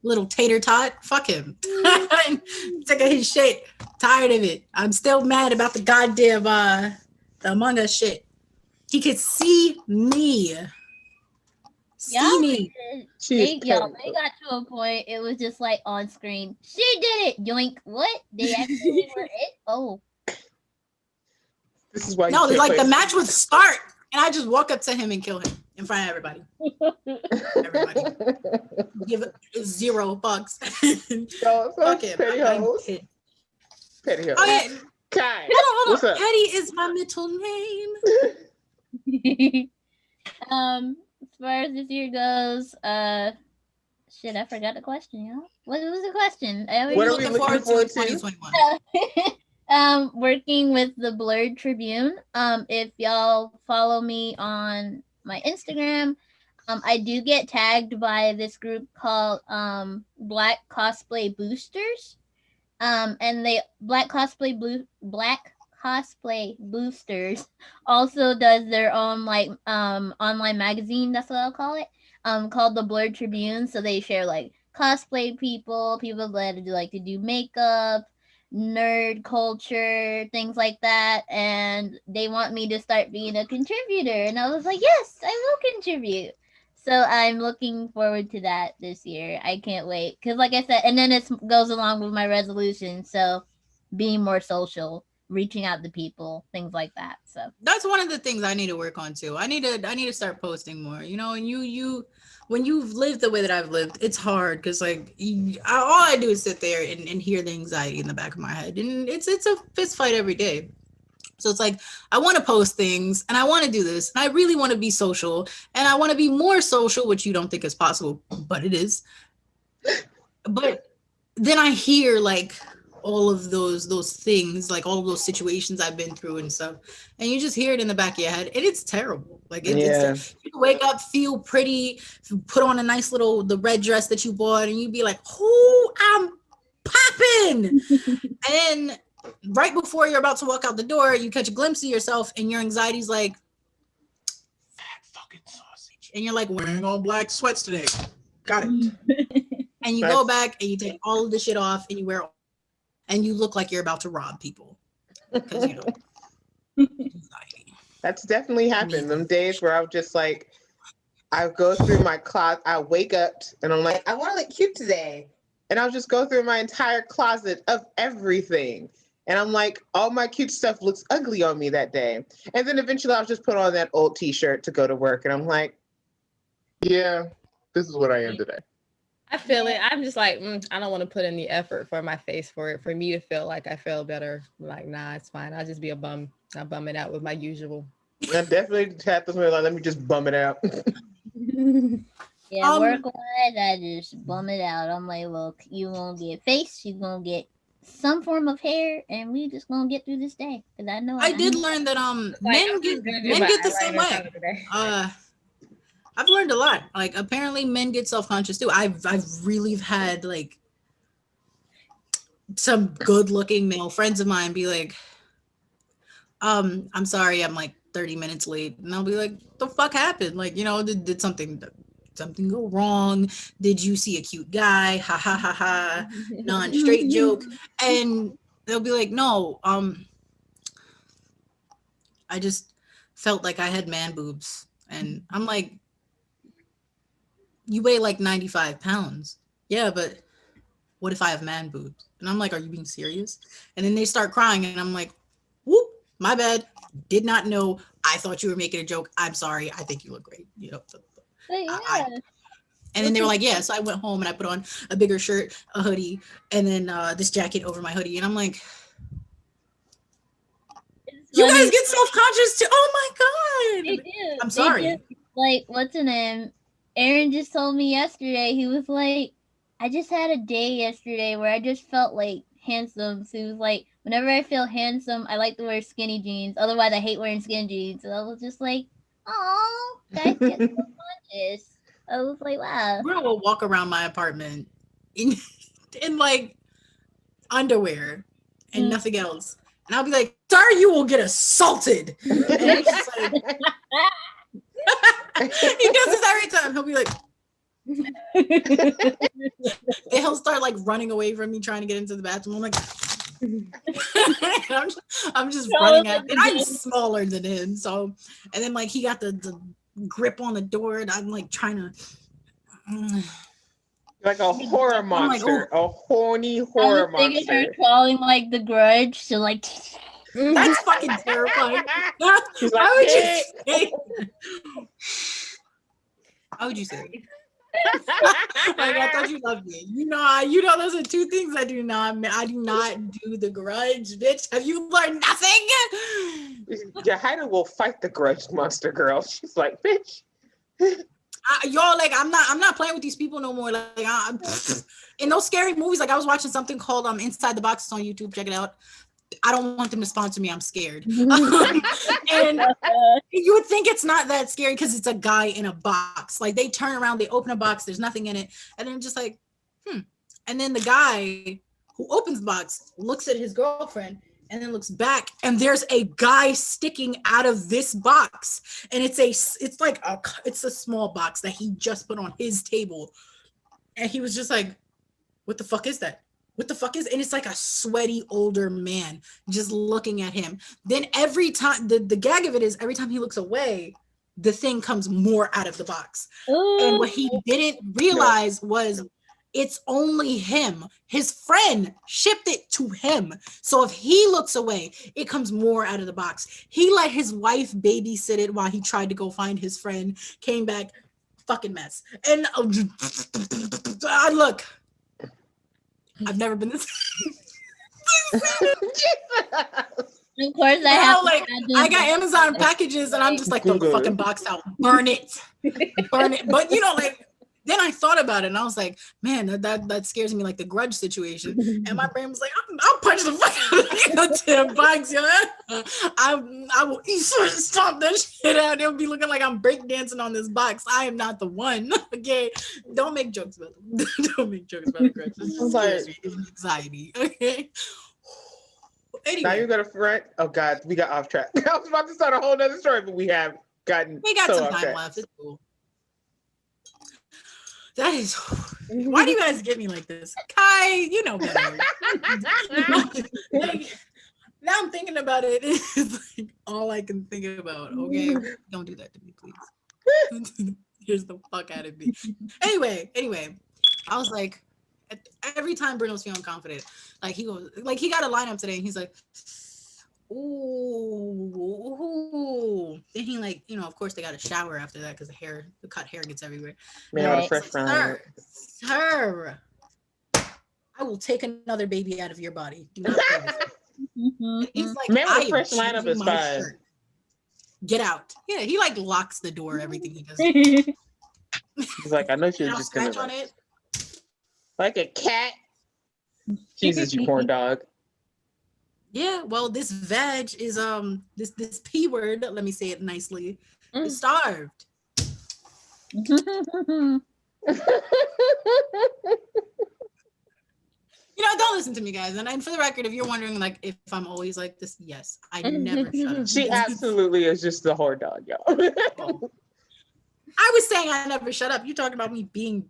Little tater tot. Fuck him. I'm sick of his shit. Tired of it. I'm still mad about the goddamn the Among Us shit. He could see me. See me. They got to a point. It was just like on screen. She did it. Yoink. What? They actually were it. Oh. This is why. No, like the match would start, and I just walk up to him and kill him in front of everybody. Give it $0. So Fuck him. petty hoes. Petty hoes. Oh yeah. Kai. Hold What's on. up? Petty is my middle name. As far as this year goes, shit, I forgot the question, y'all. What was the question? What are we looking forward to? 2021. Working with the Blurred Tribune. If y'all follow me on my Instagram, I do get tagged by this group called Black Cosplay Boosters. And they Black Cosplay Boosters also does their own like online magazine, that's what I'll call it, called the Blurred Tribune. So they share like cosplay people that like to do makeup, nerd culture, things like that, and they want me to start being a contributor, and I was like, yes, I will contribute. So I'm looking forward to that this year. I can't wait, because like I said, and then it goes along with my resolution, so being more social, reaching out to people, things like that. So That's one of the things I need to work on too. I need to start posting more. You know, and you when you've lived the way that I've lived, it's hard because like all I do is sit there and hear the anxiety in the back of my head, and it's a fist fight every day. So it's like I want to post things and I want to do this and I really want to be social and I want to be more social, which you don't think is possible, but it is. But then I hear like all of those things, like all of those situations I've been through and stuff, and you just hear it in the back of your head, and it's terrible. Like it's you wake up, feel pretty, put on a nice the red dress that you bought, and you be like, "Oh, I'm popping!" And then right before you're about to walk out the door, you catch a glimpse of yourself, and your anxiety's like, "Fat fucking sausage," and you're like, "Wearing all black sweats today." Got it. And you go back and you take all of the shit off, and you wear. And you look like you're about to rob people. Because, you know. That's definitely happened. Them days where I was just like, I go through my closet, I wake up and I'm like, I want to look cute today. And I'll just go through my entire closet of everything. And I'm like, all my cute stuff looks ugly on me that day. And then eventually I'll just put on that old t-shirt to go to work. And I'm like, yeah, this is what I am today. I feel it. I'm just like, I don't want to put in the effort for my face for it, for me to feel like I feel better. Like, nah, it's fine. I'll just be a bum I bum it out with my usual. I definitely had this like, let me just bum it out. Yeah, work-wise, I just bum it out. I'm like, look, you gonna get face, you gonna get some form of hair, and we just gonna get through this day. Cause I know I did learn that men get the same way. I've learned a lot. Like apparently men get self-conscious too. I've really had like some good-looking male friends of mine be like, I'm sorry, I'm like 30 minutes late. And I'll be like, the fuck happened? Like, did something go wrong? Did you see a cute guy? Ha ha ha ha. Non-straight joke. And they'll be like, no, I just felt like I had man boobs. And I'm like, you weigh like 95 pounds. Yeah, but what if I have man boobs? And I'm like, are you being serious? And then they start crying and I'm like, whoop, my bad. Did not know. I thought you were making a joke. I'm sorry. I think you look great. And then they were like, yeah. So I went home and I put on a bigger shirt, a hoodie, and then this jacket over my hoodie. And I'm like, you guys get self-conscious too. Oh my God. They do. I'm sorry. Like, what's her name? Aaron just told me yesterday, he was like, I just had a day yesterday where I just felt like handsome. So he was like, whenever I feel handsome, I like to wear skinny jeans. Otherwise, I hate wearing skinny jeans. And I was just like, oh, guys get self-conscious. I was like, wow. Bro will walk around my apartment in like underwear and nothing else. And I'll be like, sir, you will get assaulted. And he's just like, he does this every time. He'll be like, and he'll start like running away from me trying to get into the bathroom. I'm like, I'm just running at, and I'm smaller than him. So, and then like he got the grip on the door, and I'm like trying to. Like a horror monster, a horny horror monster. Her calling like The Grudge, so like. That's fucking terrifying. She's like, Why would you say? Like I thought you loved me. You know, those are two things I do not do The Grudge, bitch. Have you learned nothing? Yahida will fight the grudge monster, girl. She's like, bitch. Y'all, like, I'm not playing with these people no more. Like, in those scary movies, like I was watching something called Inside the Box on YouTube. Check it out. I don't want them to sponsor me. I'm scared. And you would think it's not that scary because it's a guy in a box. Like they turn around, they open a box, there's nothing in it. And then just like, And then the guy who opens the box looks at his girlfriend and then looks back and there's a guy sticking out of this box. And it's a small box that he just put on his table. And he was just like, what the fuck is that? What the fuck is, and it's like a sweaty older man just looking at him. Then every time, the gag of it is every time he looks away, the thing comes more out of the box. Ooh. And what he didn't realize was it's only him. His friend shipped it to him. So if he looks away, it comes more out of the box. He let his wife babysit it while he tried to go find his friend, came back, fucking mess. And look, I've never been this. Of course, I got Amazon packages, and I'm just like, throw the fucking box out, burn it. But then I thought about it, and I was like, man, that scares me, like the Grudge situation. And my brain was like, I'll punch the fuck out of the damn box, yo. I will stomp that shit out. It'll be looking like I'm breakdancing on this box. I am not the one. Okay, don't make jokes about them. Don't make jokes about the Grudge. This scares me. It's anxiety. Okay. Anyway. Now you're gonna front. Oh God, we got off track. I was about to start a whole nother story, but we got some time left. It's cool. That is, why do you guys get me like this? Kai, you know better. Now I'm thinking about it. It's like all I can think about. Okay, don't do that to me, please. Here's the fuck out of me. Anyway, I was like, every time Bruno's feeling confident, like he goes, like he got a lineup today, and he's like, ooh. Then he of course they got a shower after that because the cut hair gets everywhere. Man, a fresh brown. Sir, I will take another baby out of your body. Do not play with me. And he's like, Man with I the am first lineup changing is my fine. shirt. Get out. Yeah, he like locks the door, everything he does. He's like, I know she And was I'll just gonna scratch on it. like a cat. Jesus, you corn dog. Yeah, well, this veg is this P word, let me say it nicely, Mm. is starved. Don't listen to me, guys. And for the record, if you're wondering, like, if I'm always like this, yes, I never shut up. She absolutely is just the horn dog, y'all. I was saying I never shut up. You talking about me being,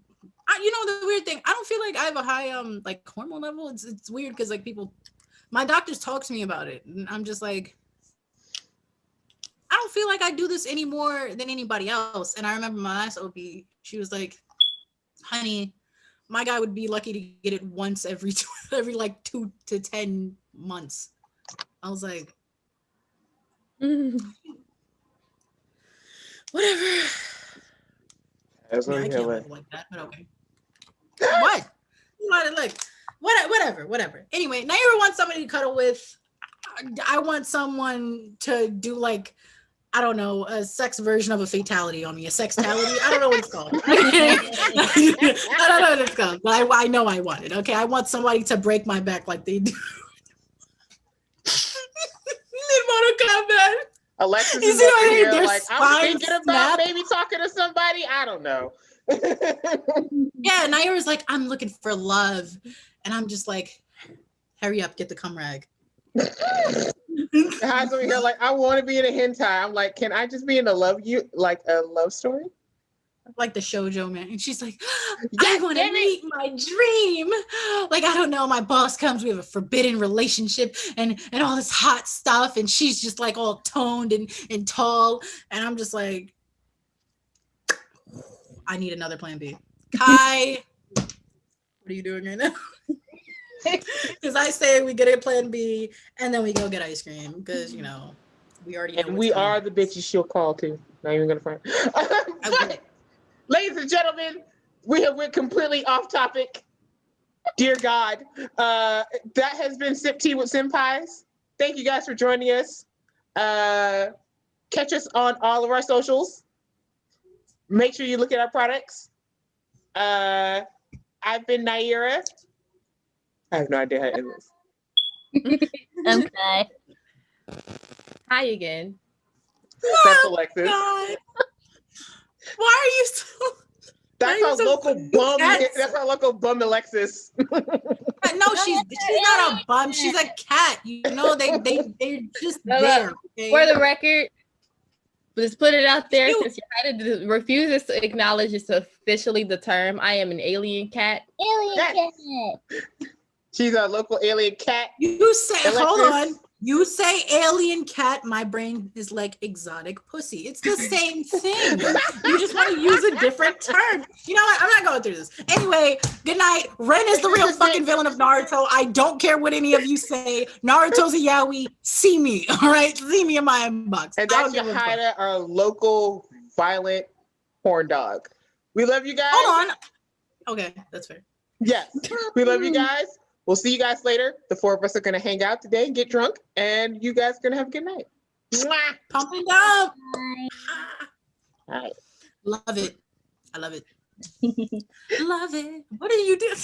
the weird thing. I don't feel like I have a high like hormone level. It's weird because like my doctors talk to me about it, and I'm just like, I don't feel like I do this any more than anybody else. And I remember my last OB, she was like, honey, my guy would be lucky to get it once every like 2 to 10 months. I was like, whatever. I can't live like that, but okay. What? Whatever. Anyway, Nyera wants somebody to cuddle with. I want someone to do like, I don't know, a sex version of a fatality on me, a sextality. I don't know what it's called. I don't know what it's called, but I know I want it. Okay, I want somebody to break my back like they do in Mortal Kombat. Alexis You is see over what I here mean? like, I'm spines thinking about snap. maybe talking to somebody. I don't know. Yeah, Nyera's like, I'm looking for love. And I'm just like, hurry up, get the cum rag. High's over here like, I want to be in a hentai. I'm like, can I just be in a love story? Like the shoujo man. And she's like, Yes, I want to damn it. meet my dream. Like, I don't know, my boss comes, we have a forbidden relationship and all this hot stuff. And she's just like all toned and tall. And I'm just like, I need another plan B. Kai, what are you doing right now? Because I say we get a plan B and then we go get ice cream because, we already know And we are the bitches she'll call too. Not even going to front. Okay. Ladies and gentlemen, we have went completely off topic. Dear God. That has been Sip Tea with Senpais. Thank you guys for joining us. Catch us on all of our socials. Make sure you look at our products. I've been Nyera. I have no idea how to end this. Okay. Hi again. That's Alexis. God. Why are you so... That's our local bum. That's our local bum, Alexis. No, she's not a bum. She's a cat. They're just there. Okay? For the record, just put it out there since Yahida refuses to acknowledge it's officially the term. I am an alien cat. Alien cat. She's our local alien cat. You say, Alexis. hold on. You say alien cat, my brain is like exotic pussy. It's the same thing. You just want to use a different term. You know what? I'm not going through this. Anyway, good night. Ren is the real fucking villain of Naruto. I don't care what any of you say. Naruto's a yaoi. See me, all right? See me in my inbox. And that's Yahida, our local violent horn dog. We love you guys. Hold on. Okay, that's fair. Yes, we love you guys. We'll see you guys later. The 4 of us are going to hang out today and get drunk, and you guys are going to have a good night. Mwah! Pump and dump. All right. Love it. I love it. Love it. What do you do?